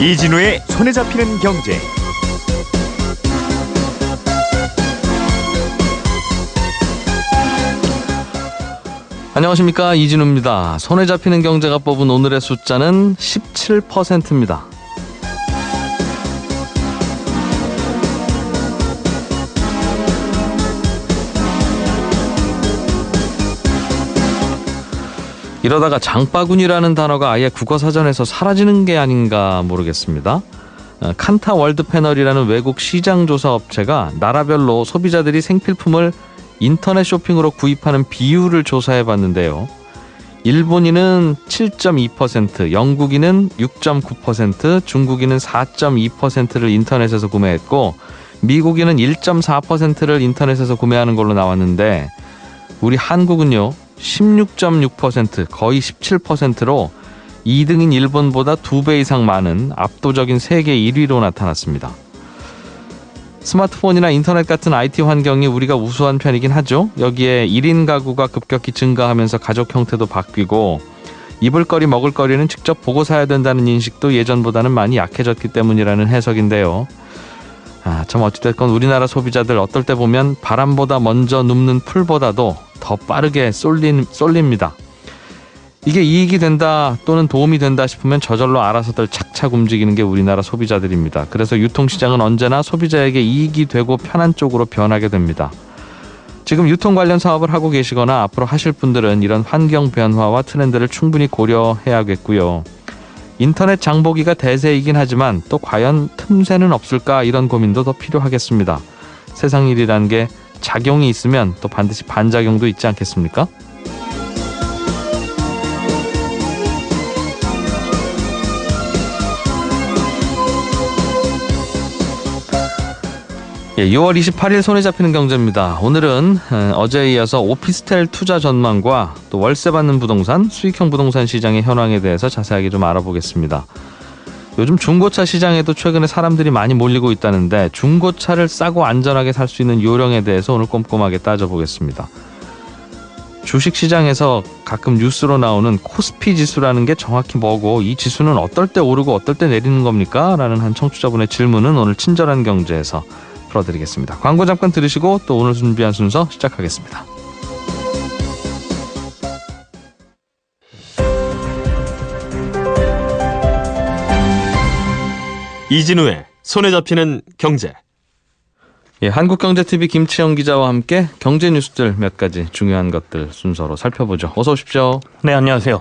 이진우의 손에 잡히는 경제. 안녕하십니까, 이진우입니다. 손에 잡히는 경제가 뽑은 오늘의 숫자는 17%입니다. 이러다가 장바구니라는 단어가 아예 국어사전에서 사라지는 게 아닌가 모르겠습니다. 칸타 월드 패널이라는 외국 시장조사 업체가 나라별로 소비자들이 생필품을 인터넷 쇼핑으로 구입하는 비율을 조사해봤는데요. 일본인은 7.2%, 영국인은 6.9%, 중국인은 4.2%를 인터넷에서 구매했고 미국인은 1.4%를 인터넷에서 구매하는 걸로 나왔는데 우리 한국은요 16.6%, 거의 17%로 2등인 일본보다 2배 이상 많은 압도적인 세계 1위로 나타났습니다. 스마트폰이나 인터넷 같은 IT 환경이 우리가 우수한 편이긴 하죠. 여기에 1인 가구가 급격히 증가하면서 가족 형태도 바뀌고 입을거리 먹을거리는 직접 보고 사야 된다는 인식도 예전보다는 많이 약해졌기 때문이라는 해석인데요. 참 어찌됐건 우리나라 소비자들 어떨 때 보면 바람보다 먼저 눕는 풀보다도 더 빠르게 쏠립니다. 이게 이익이 된다 또는 도움이 된다 싶으면 저절로 알아서들 착착 움직이는 게 우리나라 소비자들입니다. 그래서 유통시장은 언제나 소비자에게 이익이 되고 편한 쪽으로 변하게 됩니다. 지금 유통 관련 사업을 하고 계시거나 앞으로 하실 분들은 이런 환경 변화와 트렌드를 충분히 고려해야겠고요. 인터넷 장보기가 대세이긴 하지만 또 과연 틈새는 없을까 이런 고민도 더 필요하겠습니다. 세상 일이라는 게 작용이 있으면 또 반드시 반작용도 있지 않겠습니까? 예, 6월 28일 손에 잡히는 경제입니다. 오늘은 어제에 이어서 오피스텔 투자 전망과 또 월세 받는 부동산, 수익형 부동산 시장의 현황에 대해서 자세하게 좀 알아보겠습니다. 요즘 중고차 시장에도 최근에 사람들이 많이 몰리고 있다는데 중고차를 싸고 안전하게 살 수 있는 요령에 대해서 오늘 꼼꼼하게 따져보겠습니다. 주식시장에서 가끔 뉴스로 나오는 코스피 지수라는 게 정확히 뭐고 이 지수는 어떨 때 오르고 어떨 때 내리는 겁니까? 라는 한 청취자분의 질문은 오늘 친절한 경제에서 풀어드리겠습니다. 광고 잠깐 들으시고 또 오늘 준비한 순서 시작하겠습니다. 이진우의 손에 잡히는 경제. 예, 한국경제TV 김치영 기자와 함께 경제 뉴스들 몇 가지 중요한 것들 순서로 살펴보죠. 어서 오십시오. 네, 안녕하세요.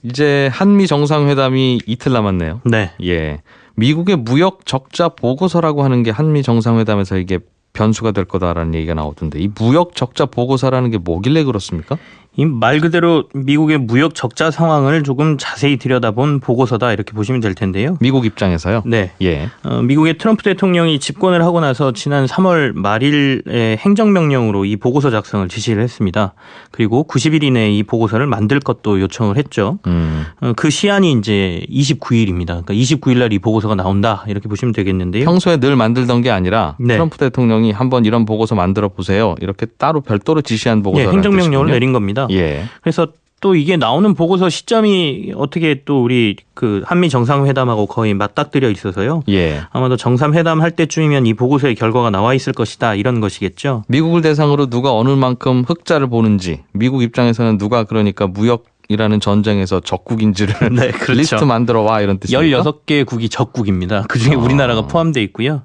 이제 한미 정상회담이 이틀 남았네요. 네. 예, 미국의 무역 적자 보고서라고 하는 게 한미 정상회담에서 이게 변수가 될 거다라는 얘기가 나오던데 이 무역 적자 보고서라는 게 뭐길래 그렇습니까? 이 말 그대로 미국의 무역 적자 상황을 조금 자세히 들여다본 보고서다 이렇게 보시면 될 텐데요. 미국 입장에서요? 네. 예. 미국의 트럼프 대통령이 집권을 하고 나서 지난 3월 말일에 행정명령으로 이 보고서 작성을 지시를 했습니다. 그리고 90일 이내에 이 보고서를 만들 것도 요청을 했죠. 그 시한이 이제 29일입니다. 그러니까 29일 날 이 보고서가 나온다 이렇게 보시면 되겠는데요. 평소에 늘 만들던 게 아니라 네. 트럼프 대통령이 한번 이런 보고서 만들어 보세요. 이렇게 따로 별도로 지시한 보고서라는 예, 행정명령을 뜻이군요. 내린 겁니다. 예. 그래서 또 이게 나오는 보고서 시점이 어떻게 또 우리 그 한미 정상회담하고 거의 맞닥뜨려 있어서요. 예. 아마도 정상회담 할 때쯤이면 이 보고서의 결과가 나와 있을 것이다 이런 것이겠죠. 미국을 대상으로 누가 어느 만큼 흑자를 보는지 미국 입장에서는 누가 그러니까 무역이라는 전쟁에서 적국인지를 네, 그렇죠. 리스트 만들어 와 이런 뜻입니까? 16개 국이 적국입니다. 그중에 우리나라가 포함되어 있고요.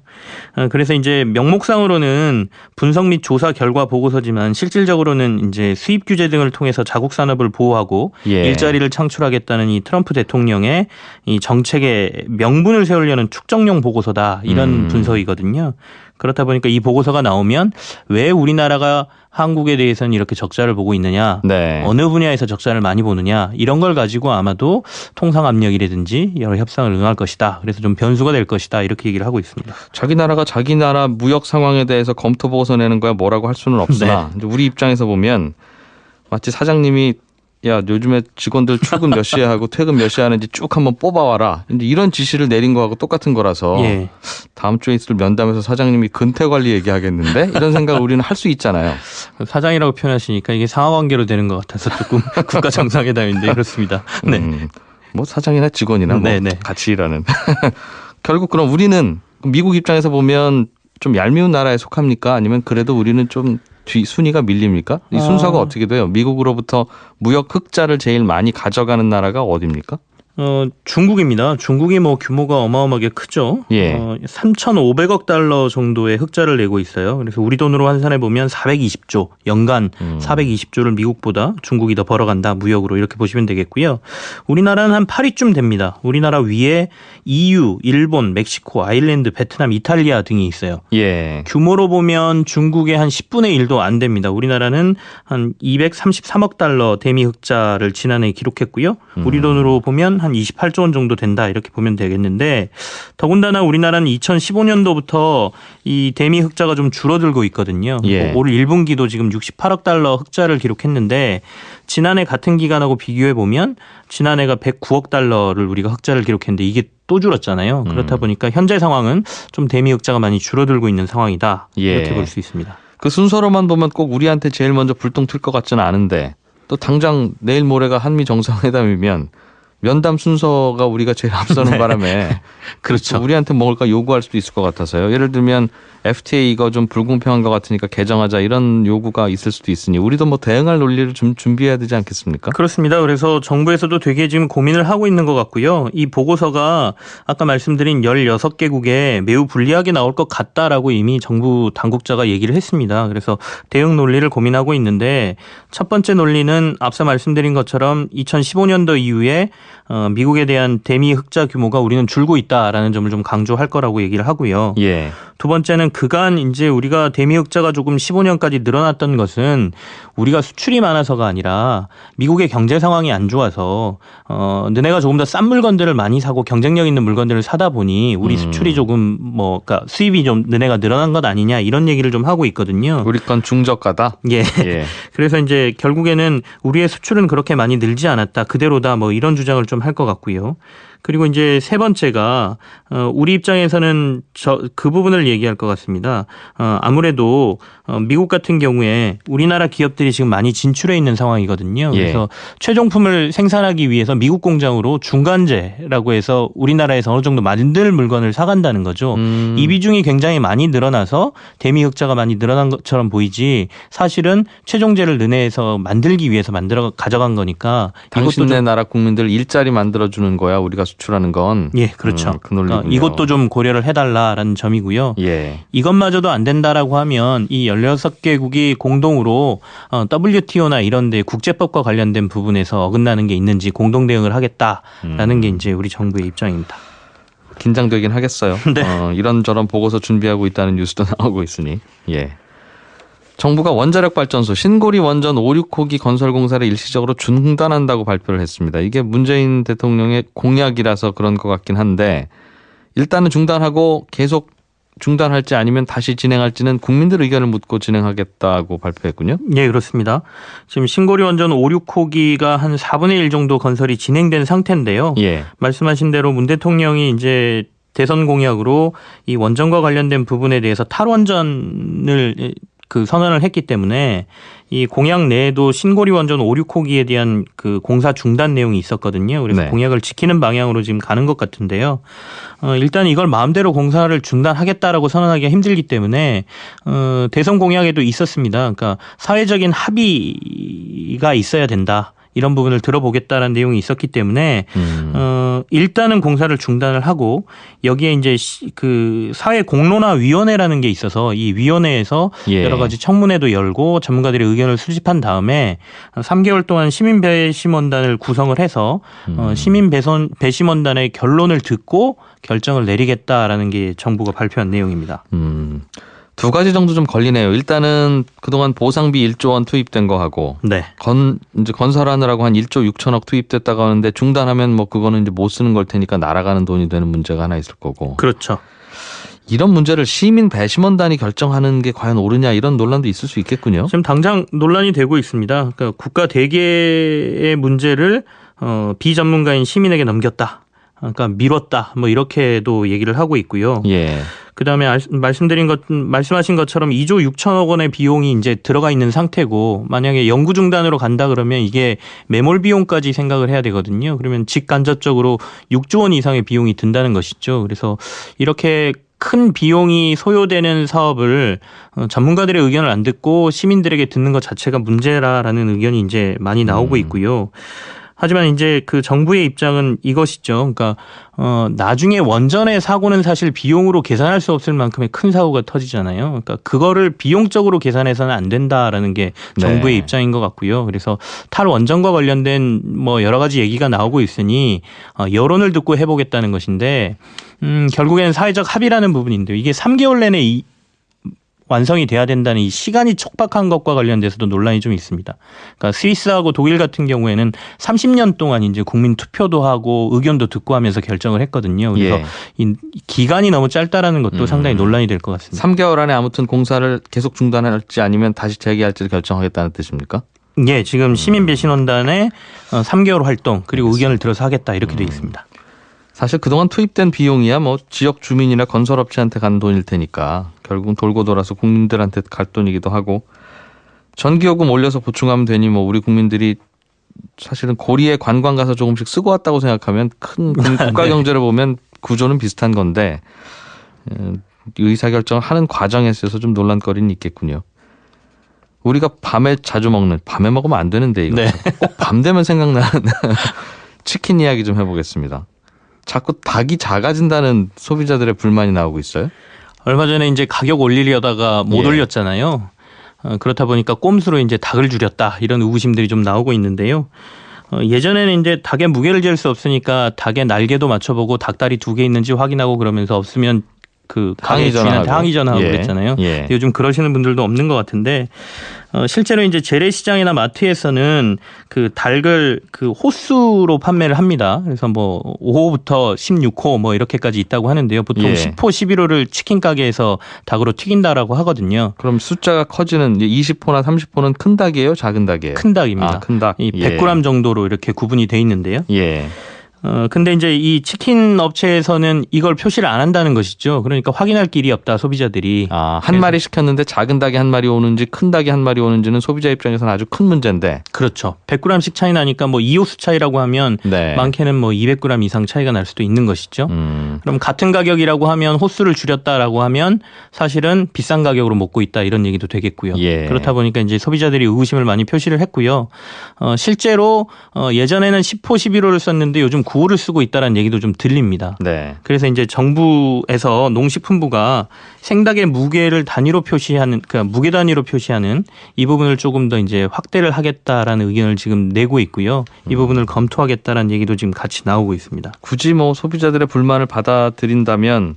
그래서 이제 명목상으로는 분석 및 조사 결과 보고서지만 실질적으로는 이제 수입 규제 등을 통해서 자국 산업을 보호하고 예. 일자리를 창출하겠다는 이 트럼프 대통령의 이 정책의 명분을 세우려는 축적용 보고서다 이런 분석이거든요. 그렇다 보니까 이 보고서가 나오면 왜 우리나라가 한국에 대해서는 이렇게 적자를 보고 있느냐, 네. 어느 분야에서 적자를 많이 보느냐 이런 걸 가지고 아마도 통상 압력이라든지 여러 협상을 응할 것이다. 그래서 좀 변수가 될 것이다 이렇게 얘기를 하고 있습니다. 자기 나라가 자기 나라 무역 상황에 대해서 검토 보고서 내는 거야 뭐라고 할 수는 없으나 네. 이제 우리 입장에서 보면 마치 사장님이 야 요즘에 직원들 출근 몇 시에 하고 퇴근 몇 시에 하는지 쭉 한번 뽑아와라. 이제 이런 지시를 내린 거하고 똑같은 거라서 예. 다음 주에 있을 면담에서 사장님이 근태관리 얘기하겠는데 이런 생각을 우리는 할 수 있잖아요. 사장이라고 표현하시니까 이게 상하관계로 되는 것 같아서 조금 국가 정상회담인데 그렇습니다. 네. 뭐 사장이나 직원이나 뭐 네네. 같이 일하는. 결국 그럼 우리는 미국 입장에서 보면 좀 얄미운 나라에 속합니까? 아니면 그래도 우리는 좀 뒤 순위가 밀립니까? 이 순서가 어떻게 돼요? 미국으로부터 무역 흑자를 제일 많이 가져가는 나라가 어디입니까? 중국입니다. 중국이 뭐 규모가 어마어마하게 크죠. 예. 3,500억 달러 정도의 흑자를 내고 있어요. 그래서 우리 돈으로 환산해 보면 420조, 연간 420조를 미국보다 중국이 더 벌어간다. 무역으로 이렇게 보시면 되겠고요. 우리나라는 한 8위쯤 됩니다. 우리나라 위에 EU, 일본, 멕시코, 아일랜드, 베트남, 이탈리아 등이 있어요. 예. 규모로 보면 중국의 한 10분의 1도 안 됩니다. 우리나라는 한 233억 달러 대미 흑자를 지난해 기록했고요. 우리 돈으로 보면 한 28조 원 정도 된다 이렇게 보면 되겠는데 더군다나 우리나라는 2015년도부터 이 대미 흑자가 좀 줄어들고 있거든요. 예. 올 1분기도 지금 68억 달러 흑자를 기록했는데 지난해 같은 기간하고 비교해 보면 지난해가 109억 달러를 우리가 흑자를 기록했는데 이게 또 줄었잖아요. 그렇다 보니까 현재 상황은 좀 대미 흑자가 많이 줄어들고 있는 상황이다. 예. 이렇게 볼 수 있습니다. 그 순서로만 보면 꼭 우리한테 제일 먼저 불똥 튈 것 같지는 않은데 또 당장 내일 모레가 한미 정상회담이면 면담 순서가 우리가 제일 앞서는 바람에 그렇죠. 우리한테 먹을 거 요구할 수도 있을 것 같아서요. 예를 들면 FTA 이거 좀 불공평한 것 같으니까 개정하자 이런 요구가 있을 수도 있으니 우리도 뭐 대응할 논리를 좀 준비해야 되지 않겠습니까? 그렇습니다. 그래서 정부에서도 되게 지금 고민을 하고 있는 것 같고요. 이 보고서가 아까 말씀드린 16개국에 매우 불리하게 나올 것 같다라고 이미 정부 당국자가 얘기를 했습니다. 그래서 대응 논리를 고민하고 있는데 첫 번째 논리는 앞서 말씀드린 것처럼 2015년도 이후에 미국에 대한 대미 흑자 규모가 우리는 줄고 있다라는 점을 좀 강조할 거라고 얘기를 하고요. 예. 두 번째는 그간 이제 우리가 대미 흑자가 조금 15년까지 늘어났던 것은 우리가 수출이 많아서가 아니라 미국의 경제 상황이 안 좋아서 너네가 조금 더 싼 물건들을 많이 사고 경쟁력 있는 물건들을 사다 보니 우리 수출이 조금 그러니까 수입이 좀 너네가 늘어난 것 아니냐 이런 얘기를 좀 하고 있거든요. 우리 건 중저가다. 예. 예. 그래서 이제 결국에는 우리의 수출은 그렇게 많이 늘지 않았다. 그대로다. 뭐 이런 주장을 좀 할 것 같고요. 그리고 이제 세 번째가 우리 입장에서는 그 부분을 얘기할 것 같습니다. 아무래도 미국 같은 경우에 우리나라 기업들이 지금 많이 진출해 있는 상황이거든요. 예. 그래서 최종품을 생산하기 위해서 미국 공장으로 중간재라고 해서 우리나라에서 어느 정도 만들 물건을 사간다는 거죠. 이 비중이 굉장히 많이 늘어나서 대미 흑자가 많이 늘어난 것처럼 보이지 사실은 최종재를 너네에서 만들기 위해서 가져간 거니까 당신네 나라 국민들 일자리 만들어주는 거야 우리가 수출하는 건. 예, 그렇죠. 그 논리군요. 그러니까 이것도 좀 고려를 해달라라는 점이고요. 예. 이것마저도 안 된다라고 하면 이 16개국이 공동으로 WTO나 이런 데 국제법과 관련된 부분에서 어긋나는 게 있는지 공동 대응을 하겠다라는 게 이제 우리 정부의 입장입니다. 긴장되긴 하겠어요. 네. 이런저런 보고서 준비하고 있다는 뉴스도 나오고 있으니. 예. 정부가 원자력 발전소 신고리 원전 5, 6호기 건설 공사를 일시적으로 중단한다고 발표를 했습니다. 이게 문재인 대통령의 공약이라서 그런 것 같긴 한데 일단은 중단하고 계속 중단할지 아니면 다시 진행할지는 국민들 의견을 묻고 진행하겠다고 발표했군요. 네, 그렇습니다. 지금 신고리 원전 5, 6호기가 한 4분의 1 정도 건설이 진행된 상태인데요. 예. 말씀하신 대로 문 대통령이 이제 대선 공약으로 이 원전과 관련된 부분에 대해서 탈원전을 선언을 했기 때문에 이 공약 내에도 신고리 원전 5, 6호기에 대한 그 공사 중단 내용이 있었거든요. 그래서 네. 공약을 지키는 방향으로 지금 가는 것 같은데요. 일단 이걸 마음대로 공사를 중단하겠다라고 선언하기가 힘들기 때문에 대선 공약에도 있었습니다. 그러니까 사회적인 합의가 있어야 된다. 이런 부분을 들어보겠다라는 내용이 있었기 때문에 일단은 공사를 중단을 하고 여기에 이제 그 사회 공론화 위원회라는 게 있어서 이 위원회에서 예. 여러 가지 청문회도 열고 전문가들의 의견을 수집한 다음에 3개월 동안 시민 배심원단을 구성을 해서 시민 배심원단의 결론을 듣고 결정을 내리겠다라는 게 정부가 발표한 내용입니다. 두 가지 정도 좀 걸리네요. 일단은 그동안 보상비 1조 원 투입된 거 하고 네. 이제 건설하느라고 한 1조 6천억 투입됐다고 하는데 중단하면 뭐 그거는 이제 못 쓰는 걸 테니까 날아가는 돈이 되는 문제가 하나 있을 거고. 그렇죠. 이런 문제를 시민 배심원단이 결정하는 게 과연 옳으냐 이런 논란도 있을 수 있겠군요. 지금 당장 논란이 되고 있습니다. 그러니까 국가 대계의 문제를 비전문가인 시민에게 넘겼다. 그러니까 미뤘다. 뭐 이렇게도 얘기를 하고 있고요. 예. 그다음에 말씀하신 것처럼 2조 6천억 원의 비용이 이제 들어가 있는 상태고 만약에 연구 중단으로 간다 그러면 이게 매몰 비용까지 생각을 해야 되거든요. 그러면 직간접적으로 6조 원 이상의 비용이 든다는 것이죠. 그래서 이렇게 큰 비용이 소요되는 사업을 전문가들의 의견을 안 듣고 시민들에게 듣는 것 자체가 문제라라는 의견이 이제 많이 나오고 있고요. 하지만 이제 그 정부의 입장은 이것이죠. 그러니까 나중에 원전의 사고는 사실 비용으로 계산할 수 없을 만큼의 큰 사고가 터지잖아요. 그러니까 그거를 비용적으로 계산해서는 안 된다라는 게 정부의 네. 입장인 것 같고요. 그래서 탈원전과 관련된 뭐 여러 가지 얘기가 나오고 있으니 여론을 듣고 해보겠다는 것인데 결국에는 사회적 합의라는 부분인데요. 이게 3개월 내내 완성이 돼야 된다는 이 시간이 촉박한 것과 관련돼서도 논란이 좀 있습니다. 그러니까 스위스하고 독일 같은 경우에는 30년 동안 이제 국민 투표도 하고 의견도 듣고 하면서 결정을 했거든요. 그래서 예. 이 기간이 너무 짧다라는 것도 상당히 논란이 될 것 같습니다. 3개월 안에 아무튼 공사를 계속 중단할지 아니면 다시 재개할지를 결정하겠다는 뜻입니까? 예, 지금 시민배신원단의 3개월 활동 그리고 의견을 들어서 하겠다 이렇게 돼 있습니다. 사실 그동안 투입된 비용이야 뭐 지역 주민이나 건설업체한테 간 돈일 테니까 결국은 돌고 돌아서 국민들한테 갈 돈이기도 하고 전기요금 올려서 보충하면 되니 뭐 우리 국민들이 사실은 고리에 관광 가서 조금씩 쓰고 왔다고 생각하면 큰 국가 네. 경제를 보면 구조는 비슷한 건데 의사결정을 하는 과정에 있어서 좀 논란거리는 있겠군요. 우리가 밤에 자주 먹는 밤에 먹으면 안 되는데 이거 네. 꼭 밤 되면 생각나는 치킨 이야기 좀 해보겠습니다. 자꾸 닭이 작아진다는 소비자들의 불만이 나오고 있어요. 얼마 전에 이제 가격 올리려다가 못 예. 올렸잖아요. 그렇다 보니까 꼼수로 이제 닭을 줄였다 이런 의구심들이 좀 나오고 있는데요. 예전에는 이제 닭의 무게를 잴 수 없으니까 닭의 날개도 맞춰보고 닭다리 2개 있는지 확인하고 그러면서 없으면 그 가게 주인한테 항의 전화하고 예. 그랬잖아요. 예. 요즘 그러시는 분들도 없는 것 같은데 실제로 이제 재래시장이나 마트에서는 그 닭을 그 호수로 판매를 합니다. 그래서 뭐 5호부터 16호 뭐 이렇게까지 있다고 하는데요. 보통 예. 10호, 11호를 치킨 가게에서 닭으로 튀긴다라고 하거든요. 그럼 숫자가 커지는 20호나 30호는 큰 닭이에요? 작은 닭이에요? 큰 닭입니다. 아, 큰 닭. 이 100g 정도로 이렇게 구분이 돼 있는데요. 예. 근데 이제 이 치킨 업체에서는 이걸 표시를 안 한다는 것이죠. 그러니까 확인할 길이 없다, 소비자들이. 아, 한 마리 시켰는데 작은 닭이 한 마리 오는지 큰 닭이 한 마리 오는지는 소비자 입장에서는 아주 큰 문제인데. 그렇죠. 100g씩 차이 나니까 뭐 2호수 차이라고 하면 네. 많게는 뭐 200g 이상 차이가 날 수도 있는 것이죠. 음. 그럼 같은 가격이라고 하면 호수를 줄였다라고 하면 사실은 비싼 가격으로 먹고 있다 이런 얘기도 되겠고요. 예. 그렇다 보니까 이제 소비자들이 의구심을 많이 표시를 했고요. 실제로 예전에는 10호, 11호를 썼는데 요즘 9호를 쓰고 있다는 얘기도 좀 들립니다. 네. 그래서 이제 정부에서 농식품부가 생닭의 무게를 단위로 표시하는, 그러니까 무게 단위로 표시하는 이 부분을 조금 더 이제 확대를 하겠다라는 의견을 지금 내고 있고요. 이 부분을 검토하겠다라는 얘기도 지금 같이 나오고 있습니다. 굳이 뭐 소비자들의 불만을 받아들인다면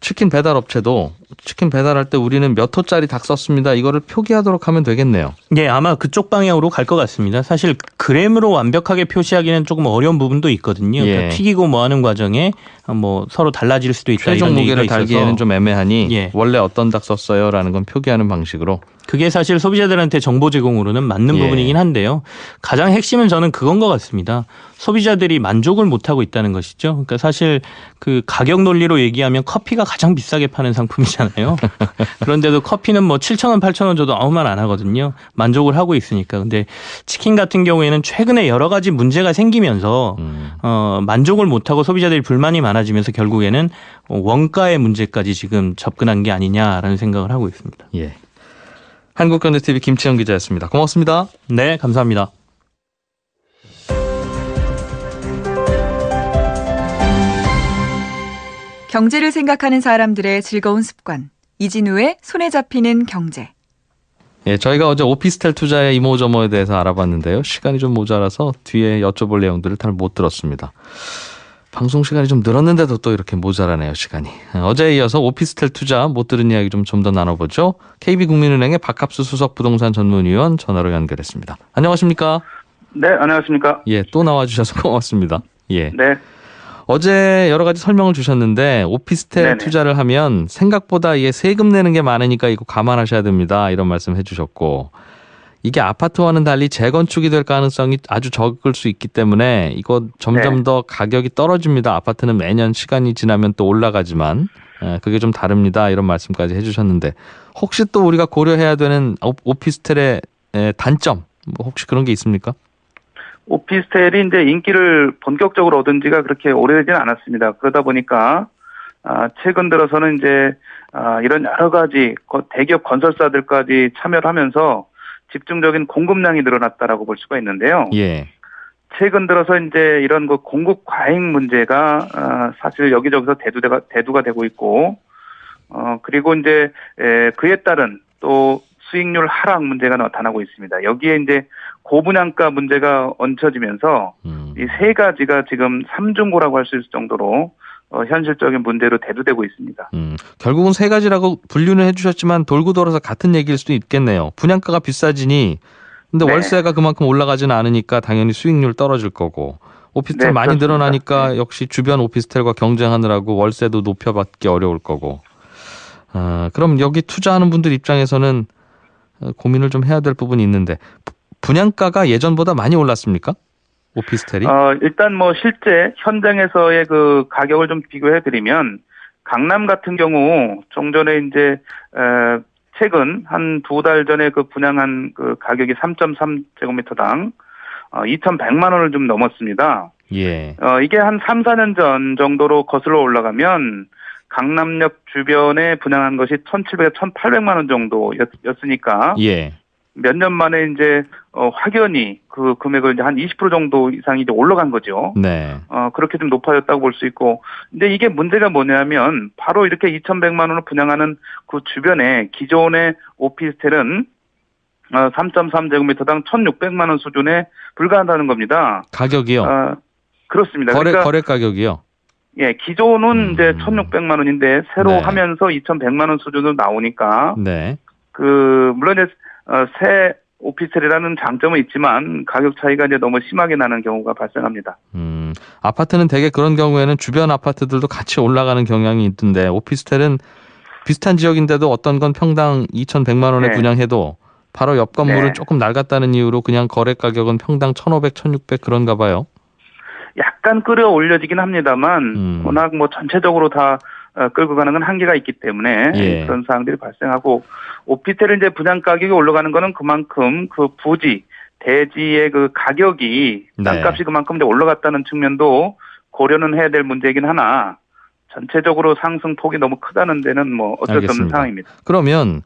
치킨 배달 업체도 치킨 배달할 때 우리는 몇 호짜리 닭 썼습니다. 이거를 표기하도록 하면 되겠네요. 예, 아마 그쪽 방향으로 갈 것 같습니다. 사실 그램으로 완벽하게 표시하기는 조금 어려운 부분도 있거든요. 예. 그러니까 튀기고 뭐 하는 과정에 뭐 서로 달라질 수도 있다 최종 이런 무게를 얘기가 달기에는 있어서 좀 애매하니 예. 원래 어떤 닭 썼어요라는 건 표기하는 방식으로. 그게 사실 소비자들한테 정보 제공으로는 맞는 예. 부분이긴 한데요. 가장 핵심은 저는 그건 것 같습니다. 소비자들이 만족을 못하고 있다는 것이죠. 그러니까 사실 그 가격 논리로 얘기하면 커피가 가장 비싸게 파는 상품이잖아요. 그런데도 커피는 뭐 7,000원, 8,000원 줘도 아무 말 안 하거든요. 만족을 하고 있으니까. 근데 치킨 같은 경우에는 최근에 여러 가지 문제가 생기면서 만족을 못하고 소비자들이 불만이 많아지면서 결국에는 원가의 문제까지 지금 접근한 게 아니냐라는 생각을 하고 있습니다. 예. 한국경제TV 김치영 기자였습니다. 고맙습니다. 네, 감사합니다. 경제를 생각하는 사람들의 즐거운 습관. 이진우의 손에 잡히는 경제. 예, 저희가 어제 오피스텔 투자의 이모저모에 대해서 알아봤는데요. 시간이 좀 모자라서 뒤에 여쭤볼 내용들을 잘 못 들었습니다. 방송 시간이 좀 늘었는데도 또 이렇게 모자라네요, 시간이. 어제에 이어서 오피스텔 투자 못 들은 이야기 좀 더 나눠보죠. KB국민은행의 박합수 수석 부동산 전문위원 전화로 연결했습니다. 안녕하십니까? 네, 안녕하십니까? 예, 또 나와주셔서 고맙습니다. 예. 네. 어제 여러 가지 설명을 주셨는데 오피스텔 네네. 투자를 하면 생각보다 이게 세금 내는 게 많으니까 이거 감안하셔야 됩니다. 이런 말씀 해주셨고 이게 아파트와는 달리 재건축이 될 가능성이 아주 적을 수 있기 때문에 이거 점점 네. 더 가격이 떨어집니다. 아파트는 매년 시간이 지나면 또 올라가지만 그게 좀 다릅니다. 이런 말씀까지 해주셨는데 혹시 또 우리가 고려해야 되는 오피스텔의 단점 뭐 혹시 그런 게 있습니까? 오피스텔이 이제 인기를 본격적으로 얻은 지가 그렇게 오래되지는 않았습니다. 그러다 보니까 최근 들어서는 이제 이런 여러 가지 대기업 건설사들까지 참여를 하면서 집중적인 공급량이 늘어났다라고 볼 수가 있는데요. 예. 최근 들어서 이제 이런 그 공급 과잉 문제가 사실 여기저기서 대두가 되고 있고, 그리고 이제 그에 따른 또 수익률 하락 문제가 나타나고 있습니다. 여기에 이제 고분양가 문제가 얹혀지면서 이 세 가지가 지금 삼중고라고 할 수 있을 정도로 현실적인 문제로 대두되고 있습니다. 결국은 세 가지라고 분류는 해주셨지만 돌고 돌아서 같은 얘기일 수도 있겠네요. 분양가가 비싸지니 근데 네. 월세가 그만큼 올라가지는 않으니까 당연히 수익률 떨어질 거고 오피스텔 네, 많이 그렇습니다. 늘어나니까 네. 역시 주변 오피스텔과 경쟁하느라고 월세도 높여받기 어려울 거고 그럼 여기 투자하는 분들 입장에서는 고민을 좀 해야 될 부분이 있는데 분양가가 예전보다 많이 올랐습니까? 오피스텔이? 일단 뭐 실제 현장에서의 그 가격을 좀 비교해 드리면 강남 같은 경우 좀 전에 이제 최근 한 2달 전에 그 분양한 그 가격이 3.3제곱미터당 2,100만 원을 좀 넘었습니다. 예. 이게 한 3, 4년 전 정도로 거슬러 올라가면 강남역 주변에 분양한 것이 1,700에서 1,800만 원 정도였으니까 예. 몇 년 만에 이제 확연히 그 금액을 이제 한 20% 정도 이상이 이제 올라간 거죠. 네. 그렇게 좀 높아졌다고 볼 수 있고, 근데 이게 문제가 뭐냐면 바로 이렇게 2,100만 원을 분양하는 그 주변에 기존의 오피스텔은 3.3제곱미터당 1,600만 원 수준에 불과하다는 겁니다. 가격이요? 그렇습니다. 거래 가격이요? 예, 기존은 이제 1,600만 원인데 새로 네. 하면서 2,100만 원 수준으로 나오니까 네. 물론 이제 새 오피스텔이라는 장점은 있지만 가격 차이가 이제 너무 심하게 나는 경우가 발생합니다. 아파트는 대개 그런 경우에는 주변 아파트들도 같이 올라가는 경향이 있던데 오피스텔은 비슷한 지역인데도 어떤 건 평당 2,100만 원에 네. 분양해도 바로 옆 건물은 네. 조금 낡았다는 이유로 그냥 거래 가격은 평당 1,500, 1,600 그런가 봐요. 약간 끌어올려지긴 합니다만 워낙 뭐 전체적으로 다 끌고 가는 건 한계가 있기 때문에 예. 그런 사항들이 발생하고 오피스텔 이제 분양 가격이 올라가는 거는 그만큼 그 부지 대지의 그 가격이 네. 땅값이 그만큼 이제 올라갔다는 측면도 고려는 해야 될 문제이긴 하나 전체적으로 상승 폭이 너무 크다는 데는 뭐 어쩔 수 없는 알겠습니다. 상황입니다. 그러면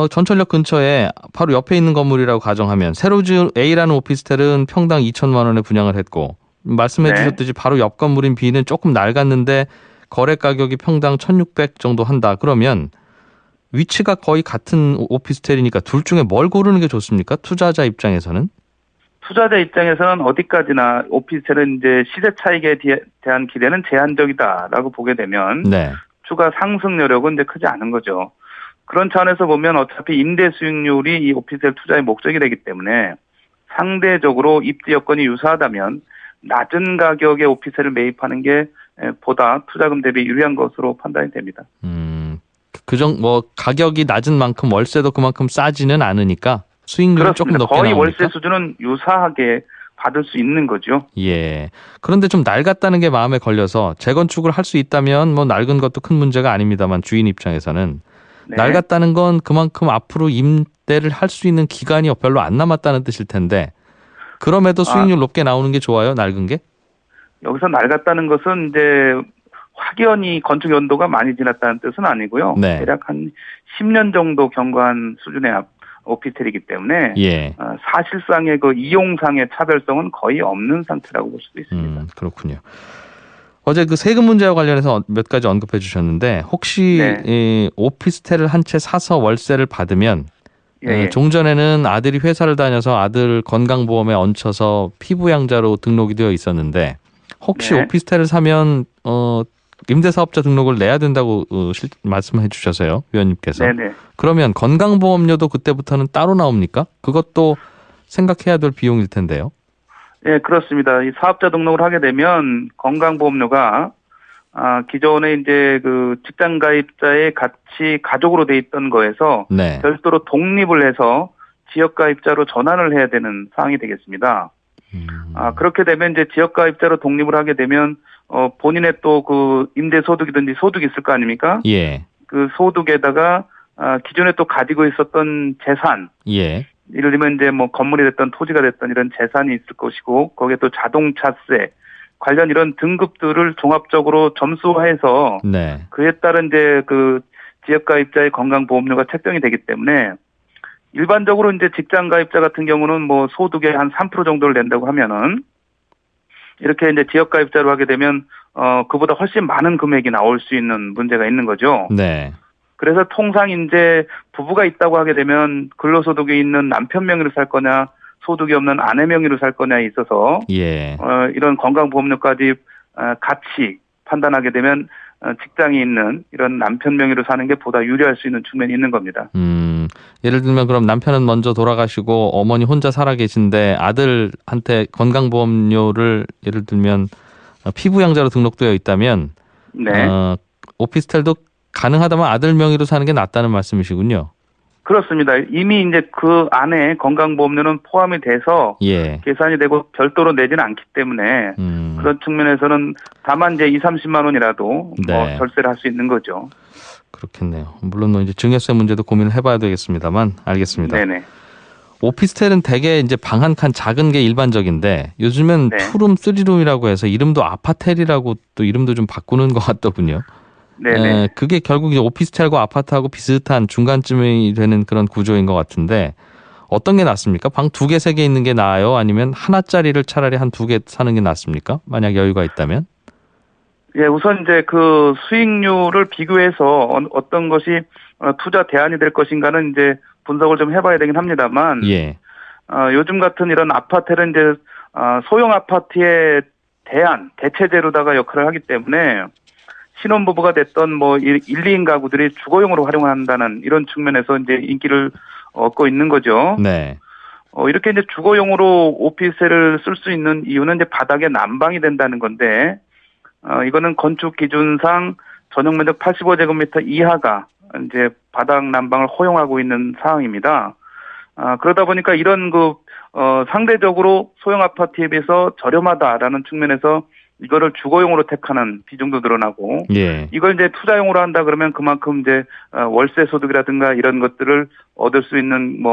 전철역 근처에 바로 옆에 있는 건물이라고 가정하면 새로 지은 A라는 오피스텔은 평당 2,000만 원에 분양을 했고 말씀해 네. 주셨듯이 바로 옆 건물인 B는 조금 낡았는데 거래 가격이 평당 1,600 정도 한다. 그러면 위치가 거의 같은 오피스텔이니까 둘 중에 뭘 고르는 게 좋습니까? 투자자 입장에서는? 투자자 입장에서는 어디까지나 오피스텔은 이제 시세 차익에 대한 기대는 제한적이다라고 보게 되면 네. 추가 상승 여력은 이제 크지 않은 거죠. 그런 차원에서 보면 어차피 임대 수익률이 이 오피스텔 투자의 목적이 되기 때문에 상대적으로 입지 여건이 유사하다면 낮은 가격의 오피스텔을 매입하는 게 보다 투자금 대비 유리한 것으로 판단이 됩니다. 가격이 낮은 만큼 월세도 그만큼 싸지는 않으니까 수익률이 조금 그렇습니다. 높게 거의 나오니까. 월세 수준은 유사하게 받을 수 있는 거죠. 예. 그런데 좀 낡았다는 게 마음에 걸려서 재건축을 할 수 있다면 뭐 낡은 것도 큰 문제가 아닙니다만 주인 입장에서는 네. 낡았다는 건 그만큼 앞으로 임대를 할 수 있는 기간이 별로 안 남았다는 뜻일 텐데 그럼에도 수익률 높게 나오는 게 좋아요? 낡은 게? 여기서 낡았다는 것은 이제 확연히 건축 연도가 많이 지났다는 뜻은 아니고요. 네. 대략 한 10년 정도 경과한 수준의 오피스텔이기 때문에 예. 사실상의 그 이용상의 차별성은 거의 없는 상태라고 볼 수도 있습니다. 그렇군요. 어제 그 세금 문제와 관련해서 몇 가지 언급해 주셨는데 혹시 네. 이 오피스텔을 한 채 사서 월세를 받으면 예. 종전에는 아들이 회사를 다녀서 아들 건강보험에 얹혀서 피부양자로 등록이 되어 있었는데 혹시 네. 오피스텔을 사면 임대사업자 등록을 내야 된다고 말씀해 주셔서요. 위원님께서. 네네. 그러면 건강보험료도 그때부터는 따로 나옵니까? 그것도 생각해야 될 비용일 텐데요. 예, 그렇습니다. 이 사업자 등록을 하게 되면 건강보험료가 기존에 이제 그 직장 가입자의 같이 가족으로 돼 있던 거에서 네. 별도로 독립을 해서 지역 가입자로 전환을 해야 되는 상황이 되겠습니다. 그렇게 되면 이제 지역 가입자로 독립을 하게 되면 본인의 또 그 임대 소득이든지 소득이 있을 거 아닙니까? 예. 그 소득에다가 기존에 또 가지고 있었던 재산, 예. 예를 들면 이제 뭐 건물이 됐던 토지가 됐던 이런 재산이 있을 것이고 거기에 또 자동차세 관련 이런 등급들을 종합적으로 점수화해서 네. 그에 따른 이제 그 지역 가입자의 건강보험료가 책정이 되기 때문에 일반적으로 이제 직장 가입자 같은 경우는 뭐 소득의 한 3% 정도를 낸다고 하면은 이렇게 이제 지역 가입자로 하게 되면 그보다 훨씬 많은 금액이 나올 수 있는 문제가 있는 거죠. 네. 그래서 통상 이제 부부가 있다고 하게 되면 근로소득이 있는 남편 명의로 살 거냐 소득이 없는 아내 명의로 살 거냐에 있어서 예. 이런 건강보험료까지 같이 판단하게 되면 직장이 있는 이런 남편 명의로 사는 게 보다 유리할 수 있는 측면이 있는 겁니다. 예를 들면 그럼 남편은 먼저 돌아가시고 어머니 혼자 살아 계신데 아들한테 건강보험료를 예를 들면 피부양자로 등록되어 있다면 네. 오피스텔도 가능하다면 아들 명의로 사는 게 낫다는 말씀이시군요. 그렇습니다. 이미 이제 그 안에 건강보험료는 포함이 돼서 예. 계산이 되고 별도로 내지는 않기 때문에 그런 측면에서는 다만 이제 20-30만 원이라도 네. 뭐 절세를 할 수 있는 거죠. 그렇겠네요. 물론 뭐 이제 증여세 문제도 고민을 해봐야 되겠습니다만 알겠습니다. 네네. 오피스텔은 대개 이제 방 한 칸 작은 게 일반적인데 요즘은 네. 투룸, 쓰리룸이라고 해서 이름도 아파텔이라고 또 이름도 좀 바꾸는 것 같더군요. 네네. 그게 결국 이제 오피스텔과 아파트하고 비슷한 중간쯤이 되는 그런 구조인 것 같은데 어떤 게 낫습니까? 방 2개, 3개 있는 게 나아요? 아니면 하나짜리를 차라리 한 2개 사는 게 낫습니까? 만약 여유가 있다면? 예, 우선 이제 그 수익률을 비교해서 어떤 것이 투자 대안이 될 것인가는 이제 분석을 좀 해봐야 되긴 합니다만, 예. 요즘 같은 이런 아파트는 이제 소형 아파트의 대체제로다가 역할을 하기 때문에 신혼부부가 됐던 뭐 1, 2인 가구들이 주거용으로 활용한다는 이런 측면에서 이제 인기를 얻고 있는 거죠. 네. 이렇게 이제 주거용으로 오피스텔을 쓸 수 있는 이유는 이제 바닥에 난방이 된다는 건데, 이거는 건축 기준상 전용 면적 85제곱미터 이하가 이제 바닥 난방을 허용하고 있는 상황입니다. 그러다 보니까 이런 상대적으로 소형 아파트에 비해서 저렴하다라는 측면에서 이거를 주거용으로 택하는 비중도 늘어나고, 예. 이걸 이제 투자용으로 한다 그러면 그만큼 이제 월세 소득이라든가 이런 것들을 얻을 수 있는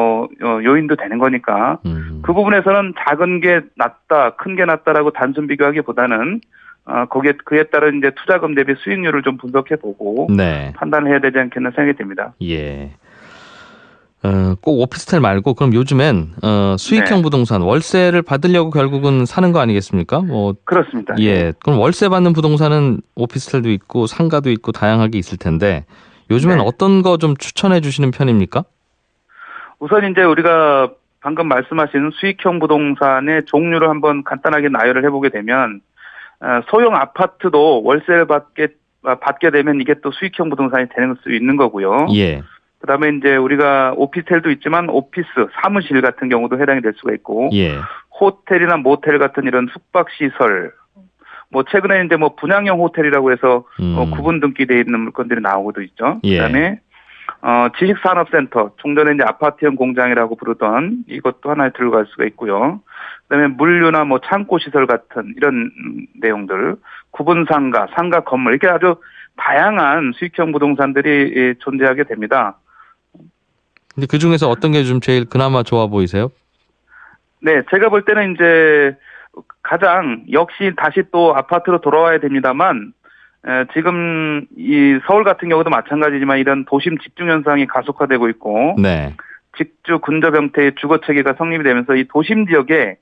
요인도 되는 거니까 그 부분에서는 작은 게 낫다, 큰 게 낫다라고 단순 비교하기보다는 그에 따른 이제 투자금 대비 수익률을 좀 분석해 보고 네. 판단을 해야 되지 않겠나 생각이 듭니다. 예. 꼭 오피스텔 말고 그럼 요즘엔 수익형 네. 부동산 월세를 받으려고 결국은 사는 거 아니겠습니까? 그렇습니다. 예. 그럼 월세 받는 부동산은 오피스텔도 있고 상가도 있고 다양하게 있을 텐데 요즘엔 네. 어떤 거 좀 추천해 주시는 편입니까? 우선 이제 우리가 방금 말씀하신 수익형 부동산의 종류를 한번 간단하게 나열을 해보게 되면 소형 아파트도 월세를 받게 되면 이게 또 수익형 부동산이 되는 수 있는 거고요. 예. 그다음에 이제 우리가 오피스텔도 있지만 오피스, 사무실 같은 경우도 해당이 될 수가 있고, 예. 호텔이나 모텔 같은 이런 숙박 시설, 최근에 이제 분양형 호텔이라고 해서 구분 등기되어 있는 물건들이 나오고도 있죠. 예. 그다음에 지식산업센터, 종전에 이제 아파트형 공장이라고 부르던 이것도 하나에 들어갈 수가 있고요. 그다음에 물류나 창고 시설 같은 이런 내용들, 구분 상가, 상가 건물 이렇게 아주 다양한 수익형 부동산들이 존재하게 됩니다. 근데 그 중에서 어떤 게 좀 제일 그나마 좋아 보이세요? 네, 제가 볼 때는 이제 가장 역시 다시 또 아파트로 돌아와야 됩니다만, 지금 이 서울 같은 경우도 마찬가지지만 이런 도심 집중 현상이 가속화되고 있고, 네. 직주 근접 형태의 주거 체계가 성립이 되면서 이 도심 지역에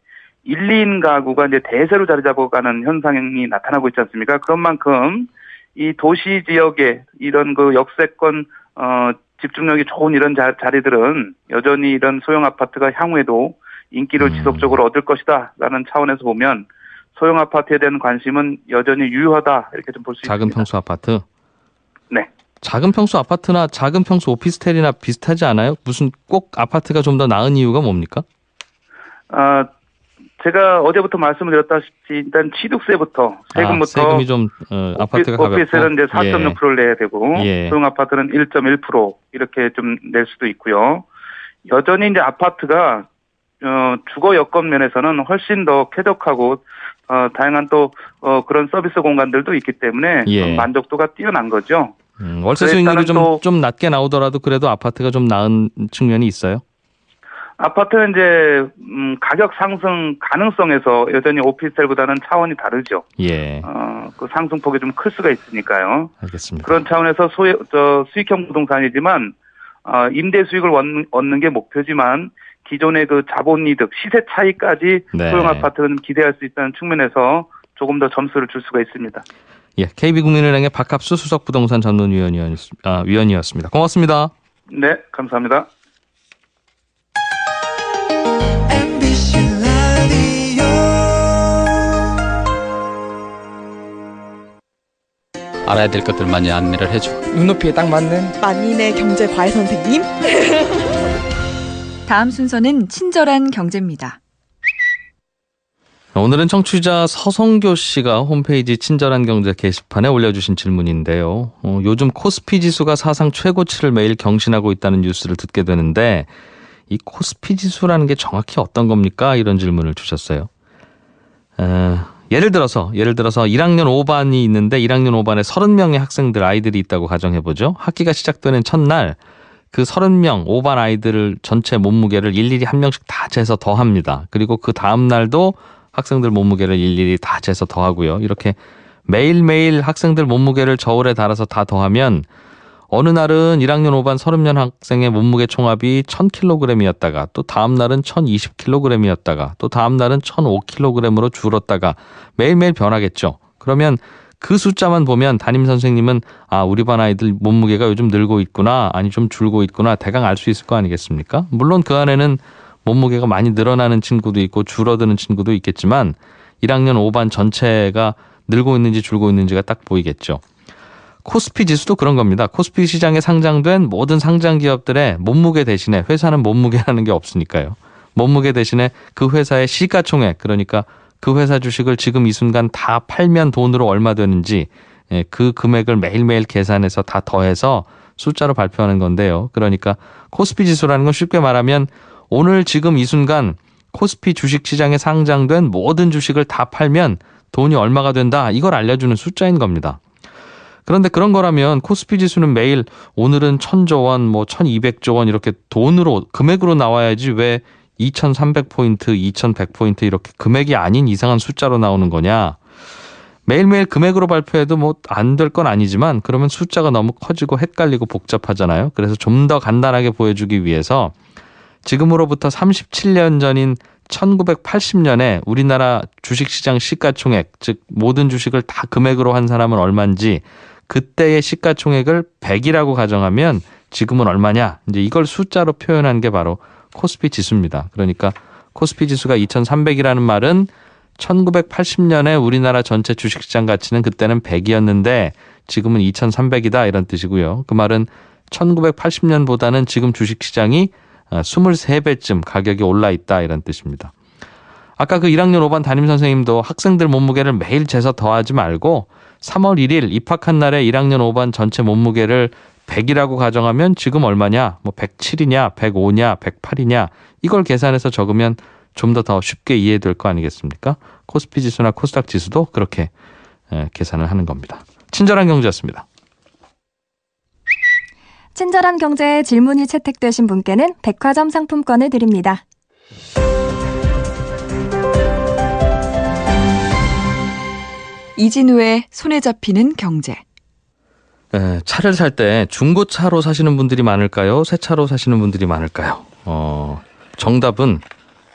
1, 2인 가구가 이제 대세로 자리 잡아가는 현상이 나타나고 있지 않습니까? 그런 만큼 이 도시 지역에 이런 역세권 집중력이 좋은 이런 자리들은 여전히 이런 소형 아파트가 향후에도 인기를 지속적으로 얻을 것이다라는 차원에서 보면 소형 아파트에 대한 관심은 여전히 유효하다 이렇게 좀 볼 수 있습니다. 작은 평수 아파트? 네. 작은 평수 아파트나 작은 평수 오피스텔이나 비슷하지 않아요? 무슨 꼭 아파트가 좀 더 나은 이유가 뭡니까? 제가 어제부터 말씀을 드렸다시피 일단 취득세부터 세금부터 세금이 좀 아파트가 가볍고 오피스텔은 이제 4.6%를 내야 되고 예. 소형 아파트는 1.1% 이렇게 좀 낼 수도 있고요. 여전히 이제 아파트가 주거 여건 면에서는 훨씬 더 쾌적하고 다양한 또 그런 서비스 공간들도 있기 때문에 예. 만족도가 뛰어난 거죠. 월세 그에 수익률이 따른 좀 낮게 나오더라도 그래도 아파트가 좀 나은 측면이 있어요. 아파트는 이제 가격 상승 가능성에서 여전히 오피스텔보다는 차원이 다르죠. 예. 그 상승폭이 좀 클 수가 있으니까요. 알겠습니다. 그런 차원에서 수익형 부동산이지만 임대 수익을 얻는 게 목표지만 기존의 그 자본이득, 시세 차이까지 네. 소형 아파트는 기대할 수 있다는 측면에서 조금 더 점수를 줄 수가 있습니다. 예, KB국민은행의 박합수 수석부동산 전문위원이었습니다. 고맙습니다. 네, 감사합니다. 알아야 될 것들 많이 안내를 해주고 눈높이에 딱 맞는 만인의 경제 과외 선생님. 다음 순서는 친절한 경제입니다. 오늘은 청취자 서성교 씨가 홈페이지 친절한 경제 게시판에 올려주신 질문인데요. 요즘 코스피 지수가 사상 최고치를 매일 경신하고 있다는 뉴스를 듣게 되는데 이 코스피 지수라는 게 정확히 어떤 겁니까? 이런 질문을 주셨어요. 예를 들어서 1학년 5반이 있는데 1학년 5반에 30명의 학생들 아이들이 있다고 가정해보죠. 학기가 시작되는 첫날 그 30명 5반 아이들을 전체 몸무게를 일일이 한 명씩 다 재서 더합니다. 그리고 그 다음 날도 학생들 몸무게를 일일이 다 재서 더하고요. 이렇게 매일매일 학생들 몸무게를 저울에 달아서 다 더하면 어느 날은 1학년 5반 30명 학생의 몸무게 총합이 1000kg이었다가 또 다음 날은 1020kg이었다가 또 다음 날은 1005kg으로 줄었다가 매일매일 변하겠죠. 그러면 그 숫자만 보면 담임 선생님은 우리 반 아이들 몸무게가 요즘 늘고 있구나, 아니 좀 줄고 있구나 대강 알 수 있을 거 아니겠습니까? 물론 그 안에는 몸무게가 많이 늘어나는 친구도 있고 줄어드는 친구도 있겠지만 1학년 5반 전체가 늘고 있는지 줄고 있는지가 딱 보이겠죠. 코스피 지수도 그런 겁니다. 코스피 시장에 상장된 모든 상장 기업들의 몸무게 대신에 회사는 몸무게라는 게 없으니까요. 몸무게 대신에 그 회사의 시가총액, 그러니까 그 회사 주식을 지금 이 순간 다 팔면 돈으로 얼마 되는지 그 금액을 매일매일 계산해서 다 더해서 숫자로 발표하는 건데요. 그러니까 코스피 지수라는 건 쉽게 말하면 오늘 지금 이 순간 코스피 주식시장에 상장된 모든 주식을 다 팔면 돈이 얼마가 된다, 이걸 알려주는 숫자인 겁니다. 그런데 그런 거라면 코스피 지수는 매일 오늘은 1000조 원, 1200조 원 이렇게 돈으로 금액으로 나와야지 왜 2300포인트, 2100포인트 이렇게 금액이 아닌 이상한 숫자로 나오는 거냐. 매일매일 금액으로 발표해도 안 될 건 아니지만 그러면 숫자가 너무 커지고 헷갈리고 복잡하잖아요. 그래서 좀 더 간단하게 보여주기 위해서 지금으로부터 37년 전인 1980년에 우리나라 주식시장 시가총액, 즉 모든 주식을 다 금액으로 한 사람은 얼마인지 그때의 시가총액을 100이라고 가정하면 지금은 얼마냐, 이제 이걸 숫자로 표현한 게 바로 코스피 지수입니다. 그러니까 코스피 지수가 2300이라는 말은 1980년에 우리나라 전체 주식시장 가치는 그때는 100이었는데 지금은 2300이다 이런 뜻이고요. 그 말은 1980년보다는 지금 주식시장이 23배쯤 가격이 올라 있다 이런 뜻입니다. 아까 그 1학년 5반 담임선생님도 학생들 몸무게를 매일 재서 더하지 말고 3월 1일 입학한 날에 1학년 5반 전체 몸무게를 100이라고 가정하면 지금 얼마냐, 107이냐, 105냐, 108이냐 이걸 계산해서 적으면 좀 더 쉽게 이해될 거 아니겠습니까? 코스피 지수나 코스닥 지수도 그렇게 계산을 하는 겁니다. 친절한 경제였습니다. 친절한 경제에 질문이 채택되신 분께는 백화점 상품권을 드립니다. 이진우의 손에 잡히는 경제. 차를 살 때 중고차로 사시는 분들이 많을까요? 새 차로 사시는 분들이 많을까요? 정답은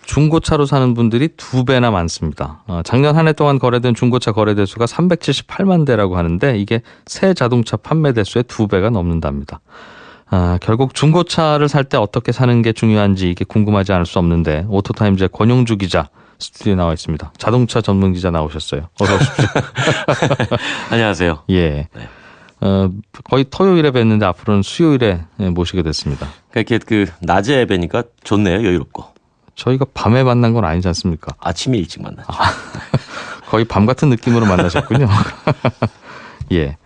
중고차로 사는 분들이 2배나 많습니다. 작년 한 해 동안 거래된 중고차 거래 대수가 378만 대라고 하는데 이게 새 자동차 판매 대수의 2배가 넘는답니다. 결국 중고차를 살 때 어떻게 사는 게 중요한지 이게 궁금하지 않을 수 없는데 오토타임즈의 권용주 기자 스튜디오에 나와 있습니다. 자동차 전문 기자 나오셨어요. 어서 오십시오. 안녕하세요. 예. 네. 거의 토요일에 뵀는데 앞으로는 수요일에 모시게 됐습니다. 이렇게 낮에 뵈니까 좋네요. 여유롭고. 저희가 밤에 만난 건 아니지 않습니까? 아침에 일찍 만났죠. 거의 밤 같은 느낌으로 만나셨군요. 예.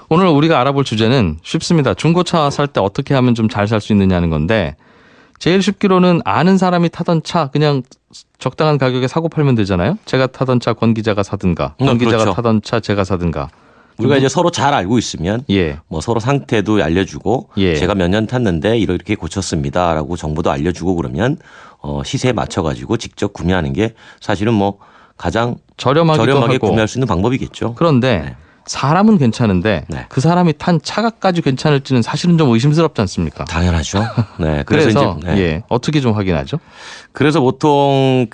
오늘 우리가 알아볼 주제는 쉽습니다. 중고차 살 때 어떻게 하면 좀 잘 살 수 있느냐는 건데 제일 쉽기로는 아는 사람이 타던 차 그냥 적당한 가격에 사고 팔면 되잖아요. 제가 타던 차 권 기자가 사든가 권 기자가 그렇죠. 타던 차 제가 사든가. 우리가 이제 서로 잘 알고 있으면 예. 뭐 서로 상태도 알려주고 예. 제가 몇 년 탔는데 이렇게 고쳤습니다라고 정보도 알려주고 그러면 시세에 맞춰가지고 직접 구매하는 게 사실은 뭐 가장 저렴하게 하고. 구매할 수 있는 방법이겠죠. 그런데 네. 사람은 괜찮은데 네. 그 사람이 탄 차가까지 괜찮을지는 사실은 좀 의심스럽지 않습니까? 당연하죠. 네. 그래서 이제, 네. 예. 어떻게 좀 확인하죠? 그래서 보통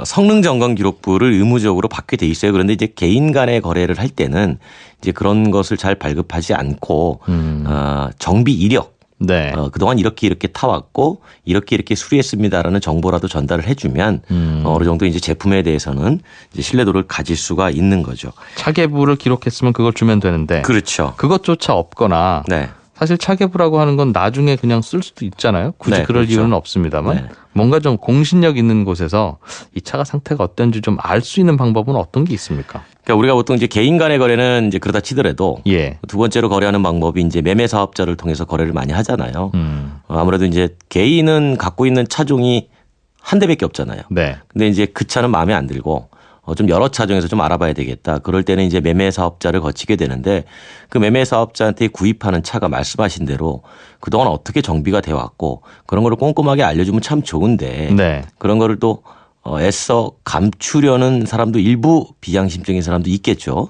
성능 점검 기록부를 의무적으로 받게 돼 있어요. 그런데 이제 개인 간의 거래를 할 때는 이제 그런 것을 잘 발급하지 않고 정비 이력 네. 그동안 이렇게 타왔고 이렇게 수리했습니다라는 정보라도 전달을 해주면 어느 정도 이제 제품에 대해서는 이제 신뢰도를 가질 수가 있는 거죠. 차계부를 기록했으면 그걸 주면 되는데 그렇죠. 그것조차 없거나 네. 사실 차계부라고 하는 건 나중에 그냥 쓸 수도 있잖아요. 굳이 네, 그럴 그렇죠. 이유는 없습니다만 네. 뭔가 좀 공신력 있는 곳에서 이 차가 상태가 어떤지 좀 알 수 있는 방법은 어떤 게 있습니까? 그러니까 우리가 보통 이제 개인 간의 거래는 이제 그러다 치더라도 예. 두 번째로 거래하는 방법이 이제 매매 사업자를 통해서 거래를 많이 하잖아요. 아무래도 이제 개인은 갖고 있는 차종이 한 대밖에 없잖아요. 네. 근데 이제 그 차는 마음에 안 들고 좀 여러 차종에서 좀 알아봐야 되겠다. 그럴 때는 이제 매매 사업자를 거치게 되는데 그 매매 사업자한테 구입하는 차가 말씀하신 대로 그동안 어떻게 정비가 돼 왔고 그런 거를 꼼꼼하게 알려주면 참 좋은데 네. 그런 거를 또 애써 감추려는 사람도 일부 비양심적인 사람도 있겠죠.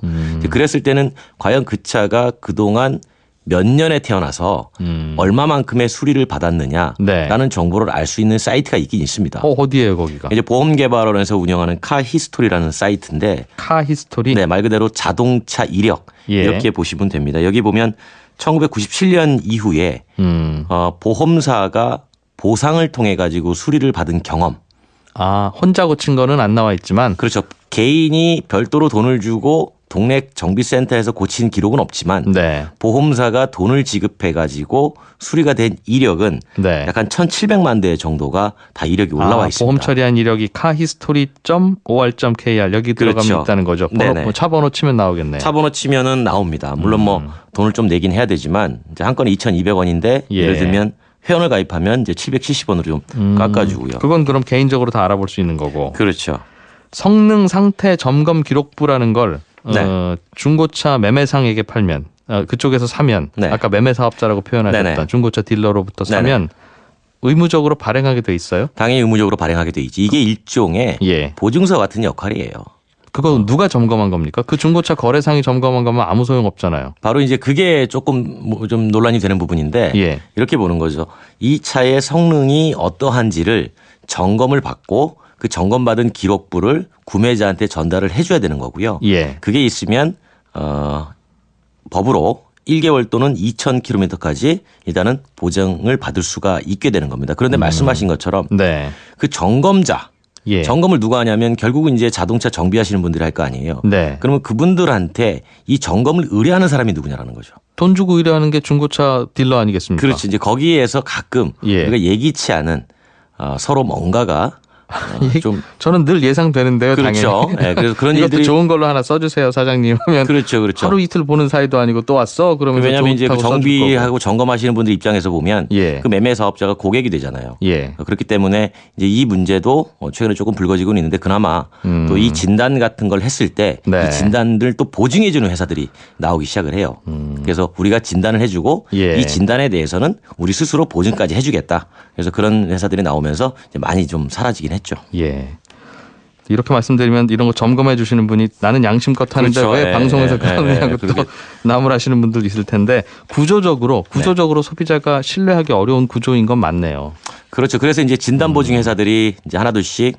그랬을 때는 과연 그 차가 그동안 몇 년에 태어나서 얼마만큼의 수리를 받았느냐라는 네. 정보를 알 수 있는 사이트가 있긴 있습니다. 어디예요, 거기가? 이제 보험개발원에서 운영하는 카 히스토리라는 사이트인데 카 히스토리? 네, 말 그대로 자동차 이력 예. 이렇게 보시면 됩니다. 여기 보면 1997년 이후에 보험사가 보상을 통해 가지고 수리를 받은 경험. 아, 혼자 고친 거는 안 나와 있지만 그렇죠. 개인이 별도로 돈을 주고 동네 정비센터에서 고친 기록은 없지만 네. 보험사가 돈을 지급해 가지고 수리가 된 이력은 네. 약간 1,700만 대 정도가 다 이력이 올라와 있습니다. 보험 처리한 이력이 카히스토리.or.kr 여기 들어가면 그렇죠. 있다는 거죠. 네네. 차 번호 치면 나오겠네요. 차 번호 치면은 나옵니다. 물론 뭐 돈을 좀 내긴 해야 되지만 이제 한 건에 2,200원인데 예. 예를 들면 회원을 가입하면 이제 770원으로 좀 깎아주고요. 그건 그럼 개인적으로 다 알아볼 수 있는 거고. 그렇죠. 성능 상태 점검 기록부라는 걸 네. 중고차 매매상에게 팔면 그쪽에서 사면 네. 아까 매매 사업자라고 표현하셨던 네네. 중고차 딜러로부터 사면 의무적으로 발행하게 돼 있어요? 당연히 의무적으로 발행하게 돼 있지. 이게 일종의 예. 보증서 같은 역할이에요. 그거 누가 점검한 겁니까? 그 중고차 거래상이 점검한 거면 아무 소용 없잖아요. 바로 이제 그게 조금 뭐 좀 논란이 되는 부분인데 예. 이렇게 보는 거죠. 이 차의 성능이 어떠한지를 점검을 받고 그 점검받은 기록부를 구매자한테 전달을 해줘야 되는 거고요. 예. 그게 있으면 법으로 1개월 또는 2,000km까지 일단은 보증을 받을 수가 있게 되는 겁니다. 그런데 말씀하신 것처럼 네. 그 점검자 예. 점검을 누가 하냐면 결국은 이제 자동차 정비하시는 분들이 할 거 아니에요. 네. 그러면 그분들한테 이 점검을 의뢰하는 사람이 누구냐라는 거죠. 돈 주고 의뢰하는 게 중고차 딜러 아니겠습니까? 그렇지. 이제 거기에서 가끔 예. 우리가 예기치 않은 서로 뭔가가 좀 저는 늘 예상되는데요. 그렇죠. 당연히. 네, 그래서 그런 이것도 일들이 좋은 걸로 하나 써주세요, 사장님. 하면 그렇죠, 그렇죠. 하루 이틀 보는 사이도 아니고 또 왔어. 그러면서 왜냐하면 이제 그 좋다고 써줄 거고. 정비하고 점검하시는 분들 입장에서 보면 예. 그 매매 사업자가 고객이 되잖아요. 예. 그렇기 때문에 이제 이 문제도 최근에 조금 불거지고는 있는데 그나마 또 이 진단 같은 걸 했을 때 이 네. 진단을 또 보증해주는 회사들이 나오기 시작을 해요. 그래서 우리가 진단을 해주고 예. 이 진단에 대해서는 우리 스스로 보증까지 해주겠다. 그래서 그런 회사들이 나오면서 이제 많이 좀 사라지긴 했죠. 예. 이렇게 말씀드리면 이런 거 점검해 주시는 분이 나는 양심껏 하는데 그렇죠. 왜 예, 방송에서 예, 그러느냐고 예, 또 그렇게. 나무라시는 분들 있을 텐데 구조적으로 소비자가 신뢰하기 어려운 구조인 건 맞네요. 그렇죠. 그래서 이제 진단 보증 회사들이 이제 하나둘씩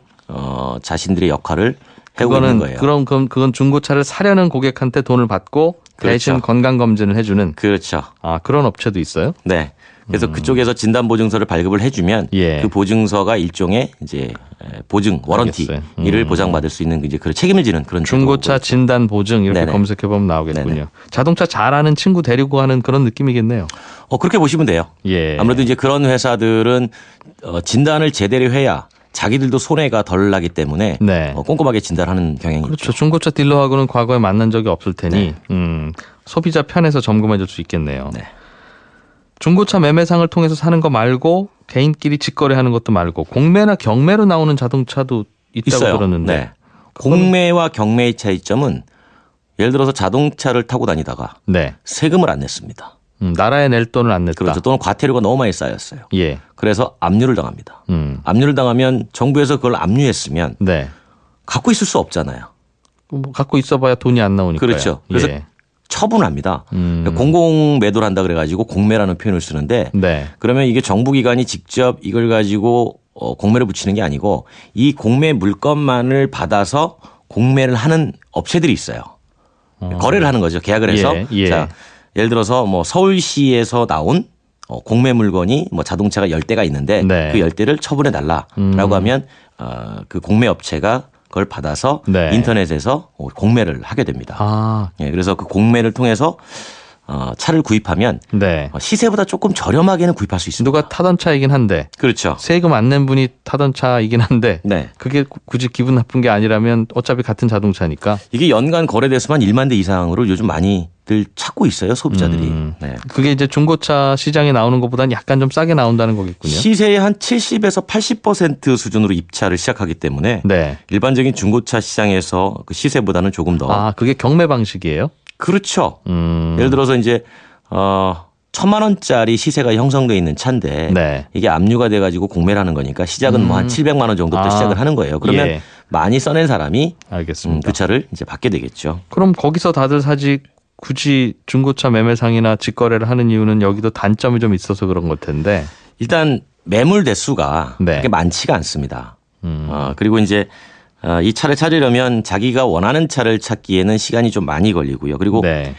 자신들의 역할을 해오고 있는 거예요. 그건 중고차를 사려는 고객한테 돈을 받고 대신 그렇죠. 건강 검진을 해주는 그렇죠. 그런 업체도 있어요? 네. 그래서 그쪽에서 진단 보증서를 발급을 해주면 예. 그 보증서가 일종의 이제 보증 워런티를 보장받을 수 있는 이제 그 책임을 지는 그런 중고차 제도고 진단 보증 이렇게 네네. 검색해 보면 나오겠군요. 네네. 자동차 잘하는 친구 데리고 하는 그런 느낌이겠네요. 그렇게 보시면 돼요. 예. 아무래도 이제 그런 회사들은 진단을 제대로 해야 자기들도 손해가 덜 나기 때문에 네. 꼼꼼하게 진단하는 경향이 그렇죠. 있죠. 중고차 딜러하고는 과거에 만난 적이 없을 테니 소비자 편에서 점검해 줄 수 있겠네요. 네. 중고차 매매상을 통해서 사는 거 말고 개인끼리 직거래하는 것도 말고 공매나 경매로 나오는 자동차도 있다고 있어요. 들었는데 네. 공매와 경매의 차이점은 예를 들어서 자동차를 타고 다니다가 네. 세금을 안 냈습니다. 나라에 낼 돈을 안 냈다. 그렇죠. 또는 과태료가 너무 많이 쌓였어요. 예. 그래서 압류를 당합니다. 압류를 당하면 정부에서 그걸 압류했으면 네. 갖고 있을 수 없잖아요. 뭐 갖고 있어봐야 돈이 안 나오니까요. 그렇죠. 그래서 예. 처분을 합니다. 공공 매도를 한다 그래가지고 공매라는 표현을 쓰는데 네. 그러면 이게 정부기관이 직접 이걸 가지고 공매를 붙이는 게 아니고 이 공매 물건만을 받아서 공매를 하는 업체들이 있어요. 거래를 하는 거죠. 계약을 해서. 예. 자, 예를 들어서 뭐 서울시에서 나온 공매 물건이 뭐 자동차가 10대가 있는데 네. 그 10대를 처분해 달라라고 하면 그 공매 업체가 그걸 받아서 네. 인터넷에서 공매를 하게 됩니다. 아, 예, 그래서 그 공매를 통해서 차를 구입하면 네. 시세보다 조금 저렴하게는 구입할 수 있습니다. 누가 타던 차이긴 한데 그렇죠. 세금 안 낸 분이 타던 차이긴 한데 네. 그게 굳이 기분 나쁜 게 아니라면 어차피 같은 자동차니까 이게 연간 거래대수만 1만 대 이상으로 요즘 많이들 찾고 있어요, 소비자들이. 네. 그게 이제 중고차 시장에 나오는 것보다는 약간 좀 싸게 나온다는 거겠군요. 시세의 한 70에서 80% 수준으로 입차를 시작하기 때문에 네. 일반적인 중고차 시장에서 그 시세보다는 조금 더 아, 그게 경매 방식이에요? 그렇죠. 예를 들어서 이제 1,000만 원짜리 시세가 형성돼 있는 차인데 네. 이게 압류가 돼가지고 공매를 하는 거니까 시작은 뭐 한 700만 원 정도부터 시작을 하는 거예요. 그러면 예. 많이 써낸 사람이 알겠습니다. 그 차를 이제 받게 되겠죠. 그럼 거기서 다들 사지 굳이 중고차 매매상이나 직거래를 하는 이유는 여기도 단점이 좀 있어서 그런 걸 텐데. 일단 매물 대수가 네. 그렇게 많지가 않습니다. 그리고 이제 이 차를 찾으려면 자기가 원하는 차를 찾기에는 시간이 좀 많이 걸리고요. 그리고 네.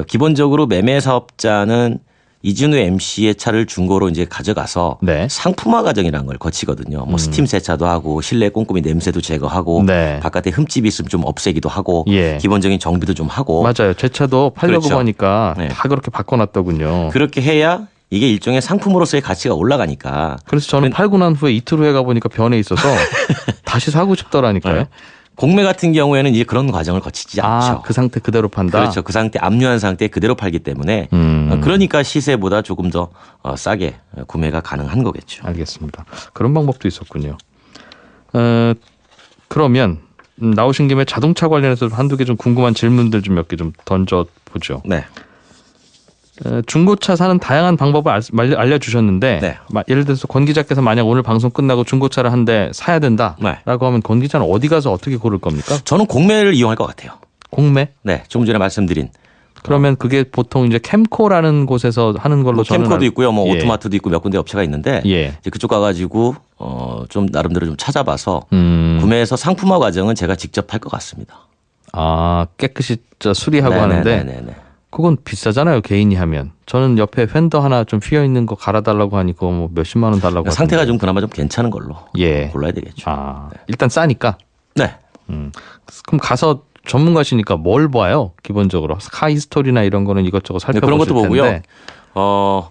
기본적으로 매매 사업자는 이진우 MC의 차를 중고로 이제 가져가서 네. 상품화 과정이라는 걸 거치거든요. 뭐 스팀 세차도 하고 실내 꼼꼼히 냄새도 제거하고 네. 바깥에 흠집이 있으면 좀 없애기도 하고 예. 기본적인 정비도 좀 하고 맞아요. 제 차도 팔려고 그렇죠. 하니까 네. 다 그렇게 바꿔놨더군요. 그렇게 해야 이게 일종의 상품으로서의 가치가 올라가니까. 그래서 저는 팔고 난 후에 이틀 후에 가보니까 변해 있어서 다시 사고 싶더라니까요. 네. 공매 같은 경우에는 이제 그런 과정을 거치지 않죠. 아, 그 상태 그대로 판다? 그렇죠. 그 상태 압류한 상태에 그대로 팔기 때문에 그러니까 시세보다 조금 더 싸게 구매가 가능한 거겠죠. 알겠습니다. 그런 방법도 있었군요. 그러면 나오신 김에 자동차 관련해서 한두 개 좀 궁금한 질문들 좀 몇 개 좀 던져보죠. 네. 중고차 사는 다양한 방법을 알려주셨는데 네. 예를 들어서 권 기자께서 만약 오늘 방송 끝나고 중고차를 한 대 사야 된다라고 네. 하면 권 기자는 어디 가서 어떻게 고를 겁니까? 저는 공매를 이용할 것 같아요. 공매? 네. 조금 전에 말씀드린. 그러면 그게 보통 이제 캠코라는 곳에서 하는 걸로 뭐 저는 캠코도 있고요. 뭐 예. 오토마트도 있고 몇 군데 업체가 있는데 예. 이제 그쪽 가가지고 좀 나름대로 좀 찾아봐서 구매해서 상품화 과정은 제가 직접 할 것 같습니다. 아, 깨끗이 수리하고 네네네네네. 하는데 그건 비싸잖아요. 개인이 하면. 저는 옆에 펜더 하나 좀 휘어 있는 거 갈아달라고 하니까 뭐 몇십만 원 달라고 상태가 하던데. 좀 그나마 좀 괜찮은 걸로 예. 골라야 되겠죠. 아, 일단 싸니까. 네. 그럼 가서 전문가시니까 뭘 봐요? 기본적으로 카 히스토리나 이런 거는 이것저것 네, 살펴보실 그런 것도 텐데. 보고요.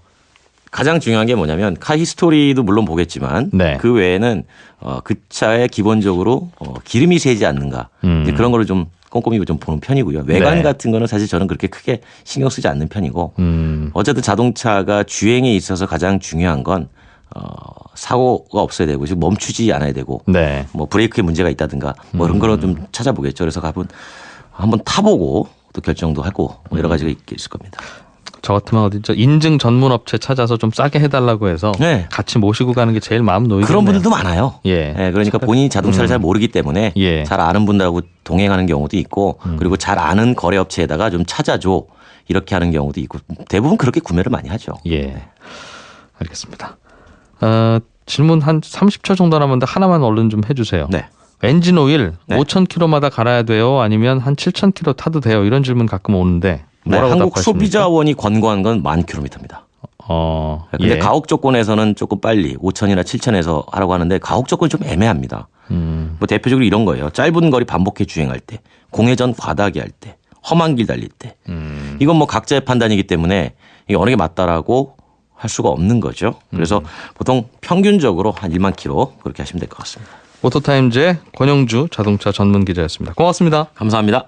가장 중요한 게 뭐냐면 카 히스토리도 물론 보겠지만 네. 그 외에는 그 차에 기본적으로 기름이 새지 않는가 이제 그런 거를 좀 꼼꼼히 좀 보는 편이고요. 외관 네. 같은 거는 사실 저는 그렇게 크게 신경 쓰지 않는 편이고 어쨌든 자동차가 주행에 있어서 가장 중요한 건 사고가 없어야 되고 지금 멈추지 않아야 되고 네. 뭐 브레이크에 문제가 있다든가 뭐 그런 거를 좀 찾아보겠죠. 그래서 한번 타보고 또 결정도 하고 뭐 여러 가지가 있을 겁니다. 저 같으면 어디죠? 인증 전문 업체 찾아서 좀 싸게 해달라고 해서 네. 같이 모시고 가는 게 제일 마음 놓이겠네요. 그런 분들도 많아요. 예. 네, 그러니까 본인이 자동차를 잘 모르기 때문에 예. 잘 아는 분들하고 동행하는 경우도 있고 그리고 잘 아는 거래업체에다가 좀 찾아줘 이렇게 하는 경우도 있고 대부분 그렇게 구매를 많이 하죠. 예. 알겠습니다. 질문 한 30초 정도 남았는데 하나만 얼른 좀 해주세요. 네. 엔진 오일 네. 5,000km마다 갈아야 돼요? 아니면 한 7,000km 타도 돼요? 이런 질문 가끔 오는데 네, 뭐라고 한국 답하십니까? 소비자원이 권고한 건 10,000km입니다. 근데 예. 가옥 조건에서는 조금 빨리 5,000이나 7,000에서 하라고 하는데 가옥 조건이 좀 애매합니다. 뭐 대표적으로 이런 거예요. 짧은 거리 반복해 주행할 때, 공회전 과다하게 할 때, 험한 길 달릴 때. 이건 뭐 각자의 판단이기 때문에 이게 어느 게 맞다라고 할 수가 없는 거죠. 그래서 보통 평균적으로 한 1만 킬로 그렇게 하시면 될 것 같습니다. 오토타임즈의 권영주 자동차 전문 기자였습니다. 고맙습니다. 감사합니다.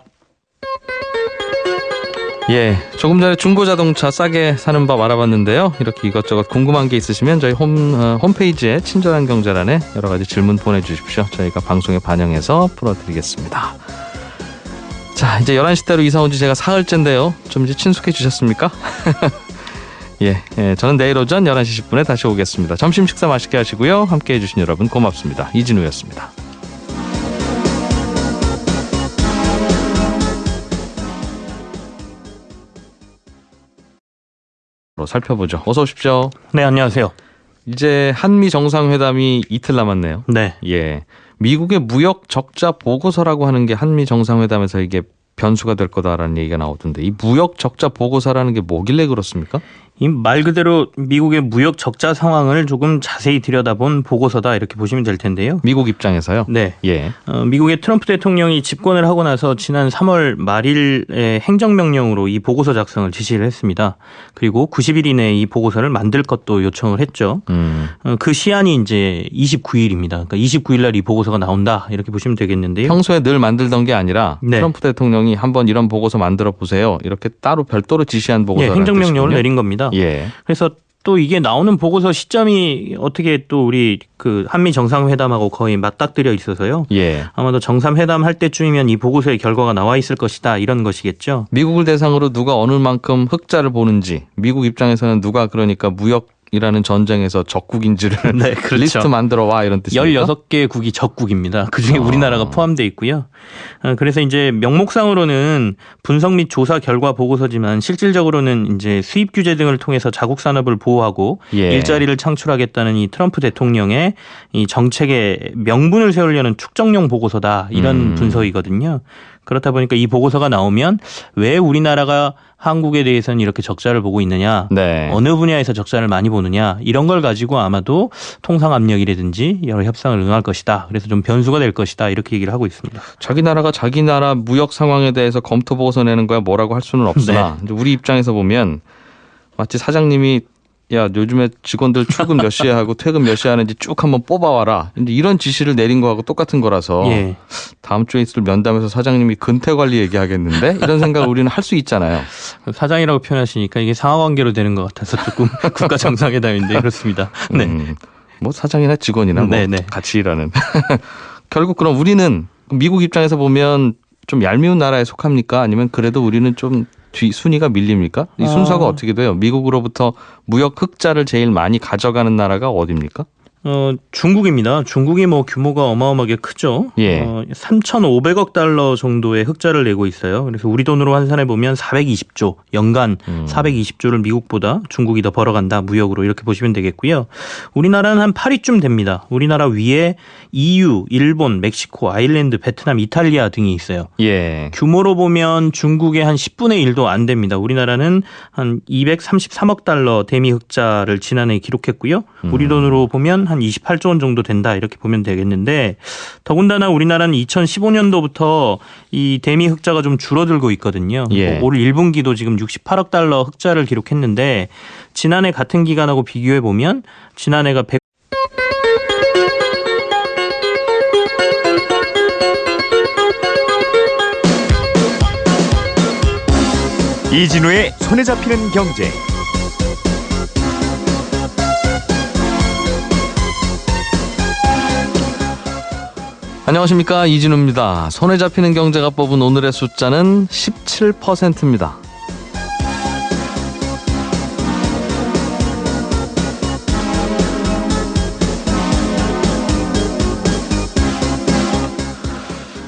예, 조금 전에 중고자동차 싸게 사는 법 알아봤는데요. 이렇게 이것저것 궁금한 게 있으시면 저희 홈페이지에 친절한 경제란에 여러 가지 질문 보내주십시오. 저희가 방송에 반영해서 풀어드리겠습니다. 자, 이제 11시 대로 이사 온 지 제가 사흘째인데요. 좀 이제 친숙해지셨습니까? 예, 저는 내일 오전 11시 10분에 다시 오겠습니다. 점심 식사 맛있게 하시고요. 함께해 주신 여러분 고맙습니다. 이진우였습니다. 살펴보죠. 어서 오십시오. 네, 안녕하세요. 이제 한미 정상회담이 이틀 남았네요. 네. 예, 미국의 무역 적자 보고서라고 하는 게 한미 정상회담에서 이게 변수가 될 거다라는 얘기가 나오던데 이 무역 적자 보고서라는 게 뭐길래 그렇습니까? 이 말 그대로 미국의 무역 적자 상황을 조금 자세히 들여다본 보고서다 이렇게 보시면 될 텐데요. 미국 입장에서요? 네. 예. 미국의 트럼프 대통령이 집권을 하고 나서 지난 3월 말일에 행정명령으로 이 보고서 작성을 지시를 했습니다. 그리고 90일 이내에 이 보고서를 만들 것도 요청을 했죠. 그 시한이 이제 29일입니다. 그러니까 29일 날 이 보고서가 나온다 이렇게 보시면 되겠는데요. 평소에 늘 만들던 게 아니라 네. 트럼프 대통령이 한번 이런 보고서 만들어 보세요. 이렇게 따로 별도로 지시한 보고서라는 네, 행정명령을 뜻이군요. 내린 겁니다. 예. 그래서 또 이게 나오는 보고서 시점이 어떻게 또 우리 그 한미 정상회담하고 거의 맞닥뜨려 있어서요. 예. 아마도 정상회담 할 때쯤이면 이 보고서의 결과가 나와 있을 것이다 이런 것이겠죠. 미국을 대상으로 누가 어느 만큼 흑자를 보는지 미국 입장에서는 누가 그러니까 무역이라는 전쟁에서 적국인지를 네, 그렇죠. 리스트 만들어 와 이런 뜻입니까? 16개의 국이 적국입니다. 그중에 우리나라가 포함되어 있고요. 그래서 이제 명목상으로는 분석 및 조사 결과 보고서지만 실질적으로는 이제 수입 규제 등을 통해서 자국 산업을 보호하고 예. 일자리를 창출하겠다는 이 트럼프 대통령의 이 정책의 명분을 세우려는 축적용 보고서다 이런 분석이거든요. 그렇다 보니까 이 보고서가 나오면 왜 우리나라가 한국에 대해서는 이렇게 적자를 보고 있느냐, 네. 어느 분야에서 적자를 많이 보느냐 이런 걸 가지고 아마도 통상 압력이라든지 여러 협상을 응할 것이다. 그래서 좀 변수가 될 것이다 이렇게 얘기를 하고 있습니다. 자기 나라가 자기 나라 무역 상황에 대해서 검토 보고서 내는 거야 뭐라고 할 수는 없으나 이제 우리 입장에서 보면 마치 사장님이 야 요즘에 직원들 출근 몇 시에 하고 퇴근 몇 시에 하는지 쭉 한번 뽑아와라. 이제 이런 지시를 내린 거하고 똑같은 거라서 예. 다음 주에 있을 면담에서 사장님이 근태 관리 얘기하겠는데 이런 생각을 우리는 할 수 있잖아요. 사장이라고 표현하시니까 이게 상하관계로 되는 것 같아서 조금 국가 정상회담인데 그렇습니다. 네. 뭐 사장이나 직원이나 뭐 네네. 같이 일하는. 결국 그럼 우리는 미국 입장에서 보면 좀 얄미운 나라에 속합니까? 아니면 그래도 우리는 좀 순위가 밀립니까? 이 순서가 어떻게 돼요? 미국으로부터 무역 흑자를 제일 많이 가져가는 나라가 어디입니까? 중국입니다. 중국이 뭐 규모가 어마어마하게 크죠. 예. 3,500억 달러 정도의 흑자를 내고 있어요. 그래서 우리 돈으로 환산해 보면 420조, 연간 420조를 미국보다 중국이 더 벌어간다. 무역으로 이렇게 보시면 되겠고요. 우리나라는 한 8위쯤 됩니다. 우리나라 위에 EU, 일본, 멕시코, 아일랜드, 베트남, 이탈리아 등이 있어요. 예. 규모로 보면 중국의 한 10분의 1도 안 됩니다. 우리나라는 한 233억 달러 대미 흑자를 지난해 기록했고요. 우리 돈으로 보면 한 28조 원 정도 된다 이렇게 보면 되겠는데 더군다나 우리나라는 2015년도부터 이 대미 흑자가 좀 줄어들고 있거든요. 예. 올 1분기도 지금 68억 달러 흑자를 기록했는데 지난해 같은 기간하고 비교해 보면 지난해가 100 이진우의 손에 잡히는 경제. 안녕하십니까, 이진우입니다. 손에 잡히는 경제가 뽑은 오늘의 숫자는 17%입니다.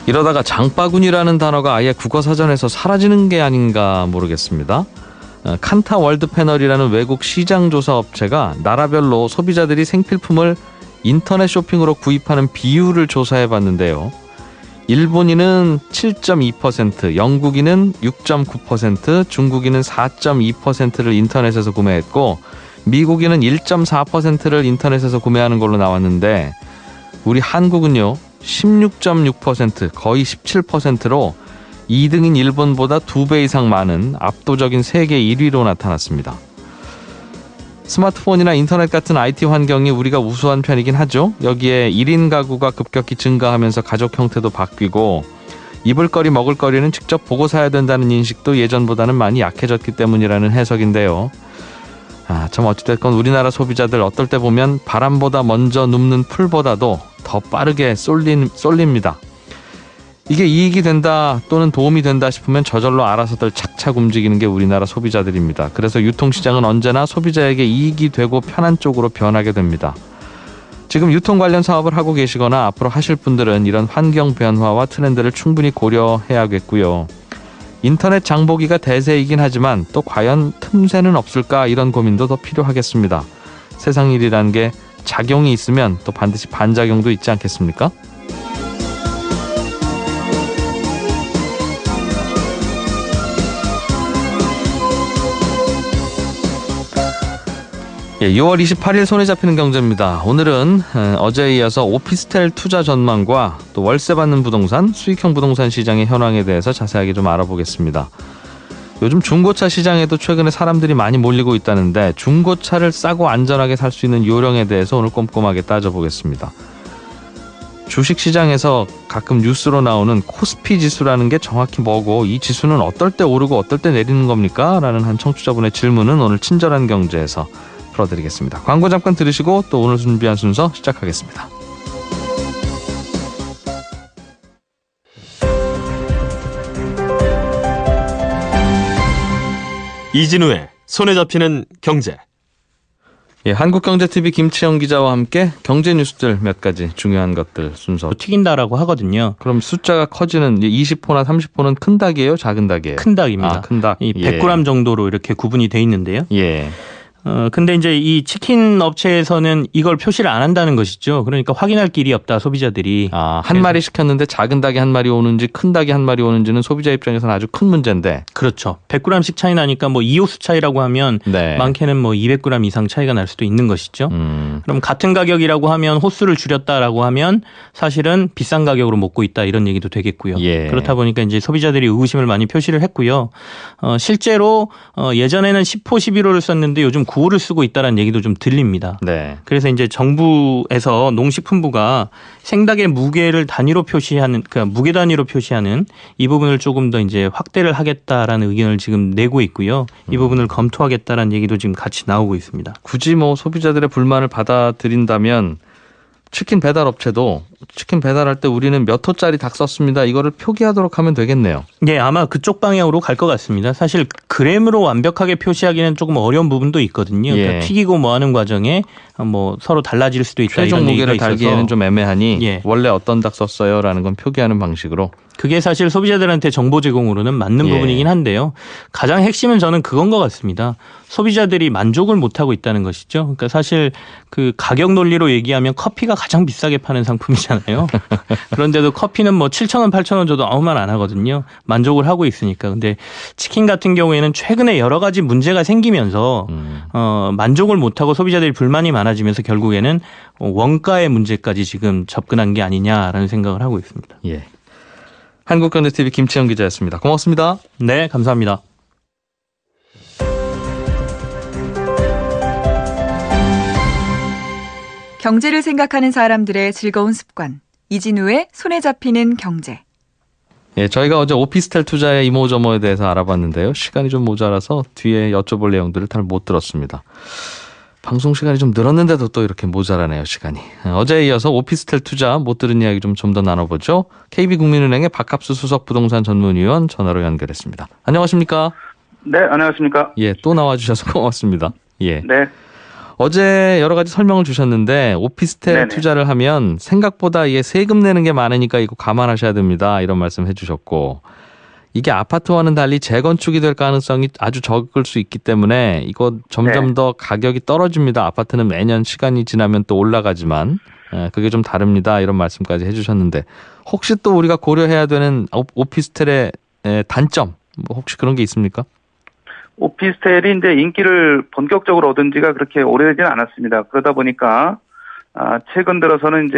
이러다가 장바구니라는 단어가 아예 국어사전에서 사라지는 게 아닌가 모르겠습니다. 칸타 월드 패널이라는 외국 시장조사 업체가 나라별로 소비자들이 생필품을 인터넷 쇼핑으로 구입하는 비율을 조사해 봤는데요. 일본인은 7.2%, 영국인은 6.9%, 중국인은 4.2%를 인터넷에서 구매했고 미국인은 1.4%를 인터넷에서 구매하는 걸로 나왔는데 우리 한국은요 16.6%, 거의 17%로 2등인 일본보다 2배 이상 많은 압도적인 세계 1위로 나타났습니다. 스마트폰이나 인터넷 같은 IT 환경이 우리가 우수한 편이긴 하죠. 여기에 1인 가구가 급격히 증가하면서 가족 형태도 바뀌고 입을거리 먹을거리는 직접 보고 사야 된다는 인식도 예전보다는 많이 약해졌기 때문이라는 해석인데요. 참 어찌됐건 우리나라 소비자들 어떨 때 보면 바람보다 먼저 눕는 풀보다도 더 빠르게 쏠립니다. 이게 이익이 된다 또는 도움이 된다 싶으면 저절로 알아서들 착착 움직이는 게 우리나라 소비자들입니다. 그래서 유통시장은 언제나 소비자에게 이익이 되고 편한 쪽으로 변하게 됩니다. 지금 유통 관련 사업을 하고 계시거나 앞으로 하실 분들은 이런 환경 변화와 트렌드를 충분히 고려해야겠고요. 인터넷 장보기가 대세이긴 하지만 또 과연 틈새는 없을까 이런 고민도 더 필요하겠습니다. 세상 일이라는 게 작용이 있으면 또 반드시 반작용도 있지 않겠습니까? 예, 6월 28일 손에 잡히는 경제입니다. 오늘은 어제에 이어서 오피스텔 투자 전망과 또 월세 받는 부동산, 수익형 부동산 시장의 현황에 대해서 자세하게 좀 알아보겠습니다. 요즘 중고차 시장에도 최근에 사람들이 많이 몰리고 있다는데 중고차를 싸고 안전하게 살 수 있는 요령에 대해서 오늘 꼼꼼하게 따져보겠습니다. 주식시장에서 가끔 뉴스로 나오는 코스피 지수라는 게 정확히 뭐고 이 지수는 어떨 때 오르고 어떨 때 내리는 겁니까? 라는 한 청취자분의 질문은 오늘 친절한 경제에서 풀어드리겠습니다. 광고 잠깐 들으시고 또 오늘 준비한 순서 시작하겠습니다. 이진우의 손에 잡히는 경제. 예, 한국경제TV 김치영 기자와 함께 경제 뉴스들 몇 가지 중요한 것들 순서 튀긴다라고 하거든요. 그럼 숫자가 커지는 20호나 30호는 큰 닭이에요? 작은 닭이에요? 큰 닭입니다. 큰 닭. 이 100g 정도로 이렇게 구분이 돼 있는데요. 예. 근데 이제 이 치킨 업체에서는 이걸 표시를 안 한다는 것이죠. 그러니까 확인할 길이 없다, 소비자들이. 한 마리 시켰는데 작은 닭이 한 마리 오는지 큰 닭이 한 마리 오는지는 소비자 입장에서는 아주 큰 문제인데. 그렇죠. 100g씩 차이 나니까 뭐 2호수 차이라고 하면 네. 많게는 뭐 200g 이상 차이가 날 수도 있는 것이죠. 그럼 같은 가격이라고 하면 호수를 줄였다라고 하면 사실은 비싼 가격으로 먹고 있다 이런 얘기도 되겠고요. 예. 그렇다 보니까 이제 소비자들이 의구심을 많이 표시를 했고요. 실제로 예전에는 10호, 11호를 썼는데 요즘 9호를 쓰고 있다는 얘기도 좀 들립니다. 네. 그래서 이제 정부에서 농식품부가 생닭의 무게를 단위로 표시하는, 그러니까 무게 단위로 표시하는 이 부분을 조금 더 이제 확대를 하겠다라는 의견을 지금 내고 있고요. 이 부분을 검토하겠다라는 얘기도 지금 같이 나오고 있습니다. 굳이 뭐 소비자들의 불만을 받아들인다면 치킨 배달 업체도 치킨 배달할 때 우리는 몇 호짜리 닭 썼습니다. 이거를 표기하도록 하면 되겠네요. 네, 아마 그쪽 방향으로 갈 것 같습니다. 사실 그램으로 완벽하게 표시하기는 조금 어려운 부분도 있거든요. 그러니까 예. 튀기고 뭐 하는 과정에 뭐 서로 달라질 수도 있다. 최종 이런 무게를 얘기가 달기에는 있어서. 좀 애매하니 예. 원래 어떤 닭 썼어요라는 건 표기하는 방식으로. 그게 사실 소비자들한테 정보 제공으로는 맞는 예. 부분이긴 한데요. 가장 핵심은 저는 그건 것 같습니다. 소비자들이 만족을 못하고 있다는 것이죠. 그러니까 사실 그 가격 논리로 얘기하면 커피가 가장 비싸게 파는 상품이잖아요. 그런데도 커피는 뭐 7,000원, 8,000원 줘도 아무 말 안 하거든요. 만족을 하고 있으니까. 근데 치킨 같은 경우에는 최근에 여러 가지 문제가 생기면서 만족을 못하고 소비자들이 불만이 많아지면서 결국에는 원가의 문제까지 지금 접근한 게 아니냐라는 생각을 하고 있습니다. 예. 한국경제TV 김치영 기자였습니다. 고맙습니다. 네, 감사합니다. 경제를 생각하는 사람들의 즐거운 습관. 이진우의 손에 잡히는 경제. 예, 저희가 어제 오피스텔 투자의 이모저모에 대해서 알아봤는데요. 시간이 좀 모자라서 뒤에 여쭤볼 내용들을 잘 못 들었습니다. 방송 시간이 좀 늘었는데도 또 이렇게 모자라네요, 시간이. 어제에 이어서 오피스텔 투자 못 들은 이야기 좀 더 나눠보죠. KB국민은행의 박갑수 수석 부동산 전문위원 전화로 연결했습니다. 안녕하십니까? 네, 안녕하십니까? 예, 또 나와주셔서 고맙습니다. 예. 네. 어제 여러 가지 설명을 주셨는데 오피스텔 네네. 투자를 하면 생각보다 이게 세금 내는 게 많으니까 이거 감안하셔야 됩니다. 이런 말씀 해주셨고 이게 아파트와는 달리 재건축이 될 가능성이 아주 적을 수 있기 때문에 이거 점점 네. 더 가격이 떨어집니다. 아파트는 매년 시간이 지나면 또 올라가지만 그게 좀 다릅니다. 이런 말씀까지 해주셨는데 혹시 또 우리가 고려해야 되는 오피스텔의 단점 뭐 혹시 그런 게 있습니까? 오피스텔이 이제 인기를 본격적으로 얻은 지가 그렇게 오래되지는 않았습니다. 그러다 보니까 최근 들어서는 이제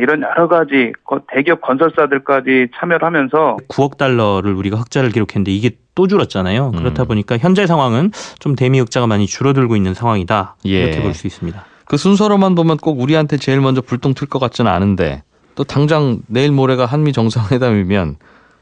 이런 여러 가지 대기업 건설사들까지 참여를 하면서 9억 달러를 우리가 흑자를 기록했는데 이게 또 줄었잖아요. 그렇다 보니까 현재 상황은 좀 대미흑자가 많이 줄어들고 있는 상황이다. 이렇게 볼 수 있습니다. 그 순서로만 보면 꼭 우리한테 제일 먼저 불똥 튈 것 같지는 않은데 또 당장 내일 모레가 한미 정상회담이면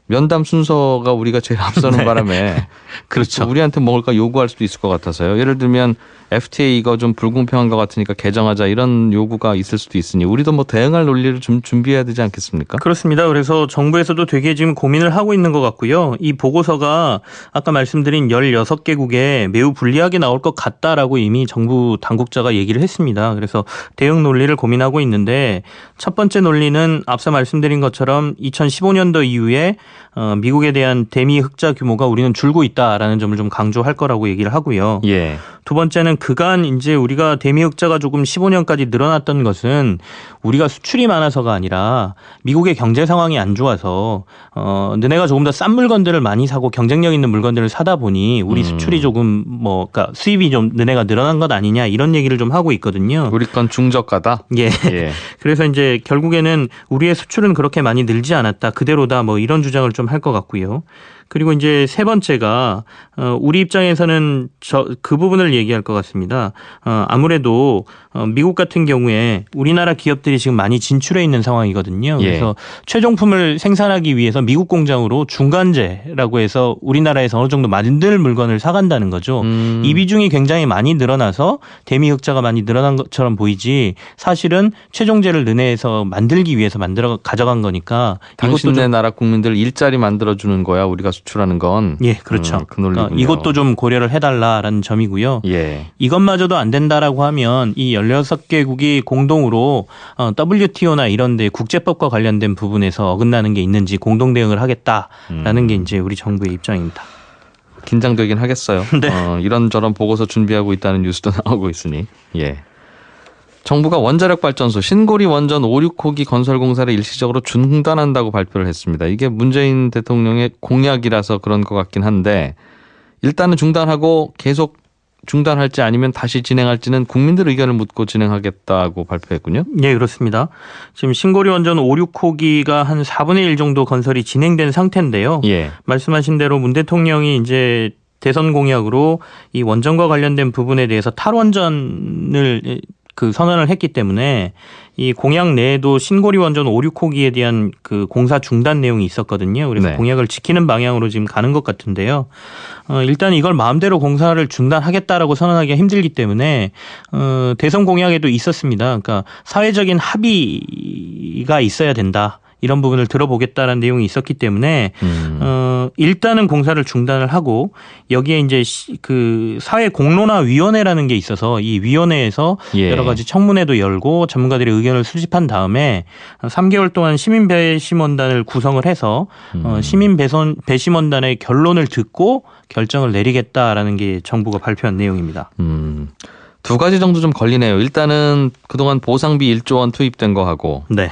면담 순서가 우리가 제일 앞서는 네. 바람에 그렇죠. 우리한테 먹을까 요구할 수도 있을 것 같아서요. 예를 들면 FTA 이거 좀 불공평한 것 같으니까 개정하자 이런 요구가 있을 수도 있으니 우리도 뭐 대응할 논리를 좀 준비해야 되지 않겠습니까? 그렇습니다. 그래서 정부에서도 되게 지금 고민을 하고 있는 것 같고요. 이 보고서가 아까 말씀드린 16개국에 매우 불리하게 나올 것 같다라고 이미 정부 당국자가 얘기를 했습니다. 그래서 대응 논리를 고민하고 있는데 첫 번째 논리는 앞서 말씀드린 것처럼 2015년도 이후에 미국에 대한 대미 흑자 규모가 우리는 줄고 있다라는 점을 좀 강조할 거라고 얘기를 하고요. 예. 두 번째는 그간 이제 우리가 대미 흑자가 조금 15년까지 늘어났던 것은 우리가 수출이 많아서가 아니라 미국의 경제 상황이 안 좋아서 너네가 조금 더 싼 물건들을 많이 사고 경쟁력 있는 물건들을 사다 보니 우리 수출이 조금 그러니까 수입이 좀 너네가 늘어난 것 아니냐 이런 얘기를 좀 하고 있거든요. 우리 건 중저가다. 예. 예. 그래서 이제 결국에는 우리의 수출은 그렇게 많이 늘지 않았다. 그대로다. 뭐 이런 주장을 좀 할 것 같고요. 그리고 이제 세 번째가 우리 입장에서는 그 부분을 얘기할 것 같습니다. 아무래도 미국 같은 경우에 우리나라 기업들이 지금 많이 진출해 있는 상황이거든요. 그래서 최종품을 생산하기 위해서 미국 공장으로 중간재라고 해서 우리나라에서 어느 정도 만들 물건을 사간다는 거죠. 이 비중이 굉장히 많이 늘어나서 대미 흑자가 많이 늘어난 것처럼 보이지 사실은 최종재를 너네에서 만들기 위해서 가져간 거니까 당신네 나라 국민들 일자리 만들어주는 거야 우리가 수출하는 건. 예, 그렇죠. 그 논리군요. 그러니까 이것도 좀 고려를 해달라라는 점이고요. 예. 이것마저도 안 된다라고 하면 이 16개국이 공동으로 WTO나 이런 데 국제법과 관련된 부분에서 어긋나는 게 있는지 공동 대응을 하겠다라는 게 이제 우리 정부의 입장입니다. 긴장되긴 하겠어요. 네. 이런저런 보고서 준비하고 있다는 뉴스도 나오고 있으니. 예. 정부가 원자력 발전소 신고리 원전 5,6호기 건설 공사를 일시적으로 중단한다고 발표를 했습니다. 이게 문재인 대통령의 공약이라서 그런 것 같긴 한데 일단은 중단하고 계속 중단할지 아니면 다시 진행할지는 국민들 의견을 묻고 진행하겠다고 발표했군요. 네, 그렇습니다. 지금 신고리 원전 5, 6호기가 한 4분의 1 정도 건설이 진행된 상태인데요. 예. 말씀하신 대로 문 대통령이 이제 대선 공약으로 이 원전과 관련된 부분에 대해서 탈원전을 선언을 했기 때문에 이 공약 내에도 신고리 원전 5, 6호기에 대한 그 공사 중단 내용이 있었거든요. 그래서 네. 공약을 지키는 방향으로 지금 가는 것 같은데요. 일단 이걸 마음대로 공사를 중단하겠다라고 선언하기가 힘들기 때문에 대선 공약에도 있었습니다. 그러니까 사회적인 합의가 있어야 된다. 이런 부분을 들어보겠다라는 내용이 있었기 때문에 일단은 공사를 중단을 하고 여기에 이제 그 사회 공론화 위원회라는 게 있어서 이 위원회에서 여러 가지 청문회도 열고 전문가들의 의견을 수집한 다음에 3개월 동안 시민 배심원단을 구성을 해서 시민 배심원단의 결론을 듣고 결정을 내리겠다라는 게 정부가 발표한 내용입니다. 두 가지 정도 좀 걸리네요. 일단은 그동안 보상비 1조 원 투입된 거 하고 네.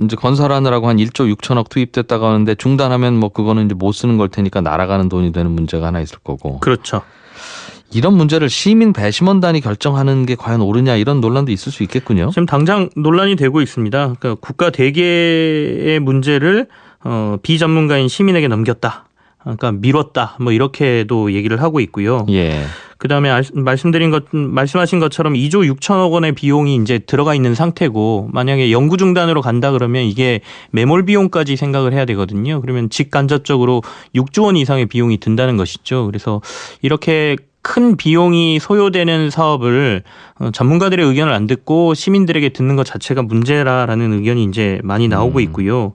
이제 건설하느라고 한 1조 6천억 투입됐다고 하는데 중단하면 뭐 그거는 이제 못 쓰는 걸 테니까 날아가는 돈이 되는 문제가 하나 있을 거고. 그렇죠. 이런 문제를 시민 배심원단이 결정하는 게 과연 옳으냐 이런 논란도 있을 수 있겠군요. 지금 당장 논란이 되고 있습니다. 그러니까 국가 대계의 문제를 비전문가인 시민에게 넘겼다. 그러니까 미뤘다. 뭐 이렇게도 얘기를 하고 있고요. 예. 그다음에 말씀하신 것처럼 2조 6천억 원의 비용이 이제 들어가 있는 상태고 만약에 영구 중단으로 간다 그러면 이게 매몰 비용까지 생각을 해야 되거든요. 그러면 직간접적으로 6조 원 이상의 비용이 든다는 것이죠. 그래서 이렇게 큰 비용이 소요되는 사업을 전문가들의 의견을 안 듣고 시민들에게 듣는 것 자체가 문제라는 의견이 이제 많이 나오고 있고요.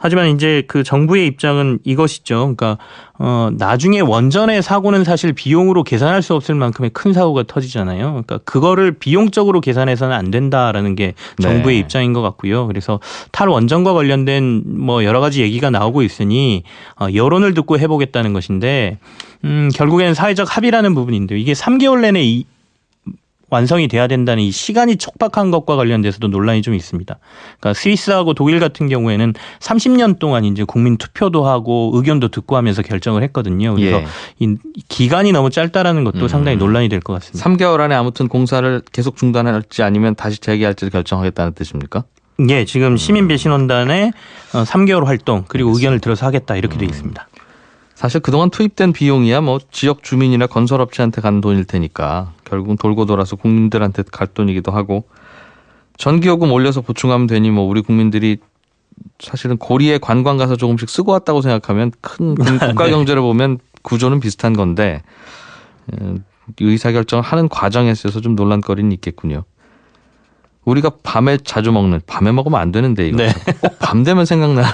하지만 이제 그 정부의 입장은 이것이죠. 그러니까 나중에 원전의 사고는 사실 비용으로 계산할 수 없을 만큼의 큰 사고가 터지잖아요. 그러니까 그거를 비용적으로 계산해서는 안 된다라는 게 정부의 입장인 것 같고요. 그래서 탈원전과 관련된 뭐 여러 가지 얘기가 나오고 있으니 여론을 듣고 해보겠다는 것인데 결국에는 사회적 합의라는 부분인데요. 이게 3개월 내내 완성이 돼야 된다는 이 시간이 촉박한 것과 관련돼서도 논란이 좀 있습니다. 그러니까 스위스하고 독일 같은 경우에는 30년 동안 이제 국민 투표도 하고 의견도 듣고 하면서 결정을 했거든요. 그래서 이 기간이 너무 짧다라는 것도 상당히 논란이 될 것 같습니다. 3개월 안에 아무튼 공사를 계속 중단할지 아니면 다시 재개할지를 결정하겠다는 뜻입니까? 예, 지금 시민 배심원단의 3개월 활동 그리고 의견을 들어서 하겠다 이렇게 돼 있습니다. 사실 그동안 투입된 비용이야 뭐 지역 주민이나 건설업체한테 간 돈일 테니까 결국은 돌고 돌아서 국민들한테 갈 돈이기도 하고 전기요금 올려서 보충하면 되니 뭐 우리 국민들이 사실은 고리에 관광 가서 조금씩 쓰고 왔다고 생각하면 큰 국가 네. 경제를 보면 구조는 비슷한 건데 의사결정을 하는 과정에 있어서 좀 논란거리는 있겠군요. 우리가 밤에 자주 먹는 밤에 먹으면 안 되는데 이거 네. 꼭 밤 되면 생각나는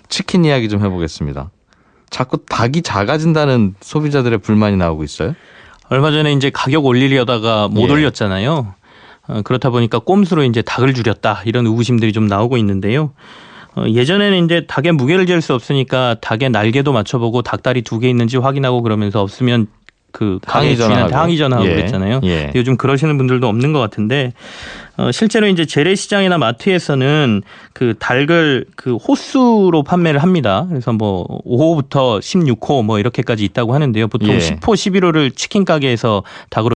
치킨 이야기 좀 해보겠습니다. 자꾸 닭이 작아진다는 소비자들의 불만이 나오고 있어요. 얼마 전에 이제 가격 올리려다가 못 예. 올렸잖아요. 그렇다 보니까 꼼수로 이제 닭을 줄였다 이런 의구심들이 좀 나오고 있는데요. 예전에는 이제 닭의 무게를 잴 수 없으니까 닭의 날개도 맞춰보고 닭다리 2개 있는지 확인하고 그러면서 없으면 그 가게 주인한테 항의 전화하고 예. 그랬잖아요. 예. 근데 요즘 그러시는 분들도 없는 것 같은데 실제로 이제 재래시장이나 마트에서는 그 닭을 그 호수로 판매를 합니다. 그래서 뭐 5호부터 16호 뭐 이렇게까지 있다고 하는데요. 보통 예. 10호, 11호를 치킨 가게에서 닭으로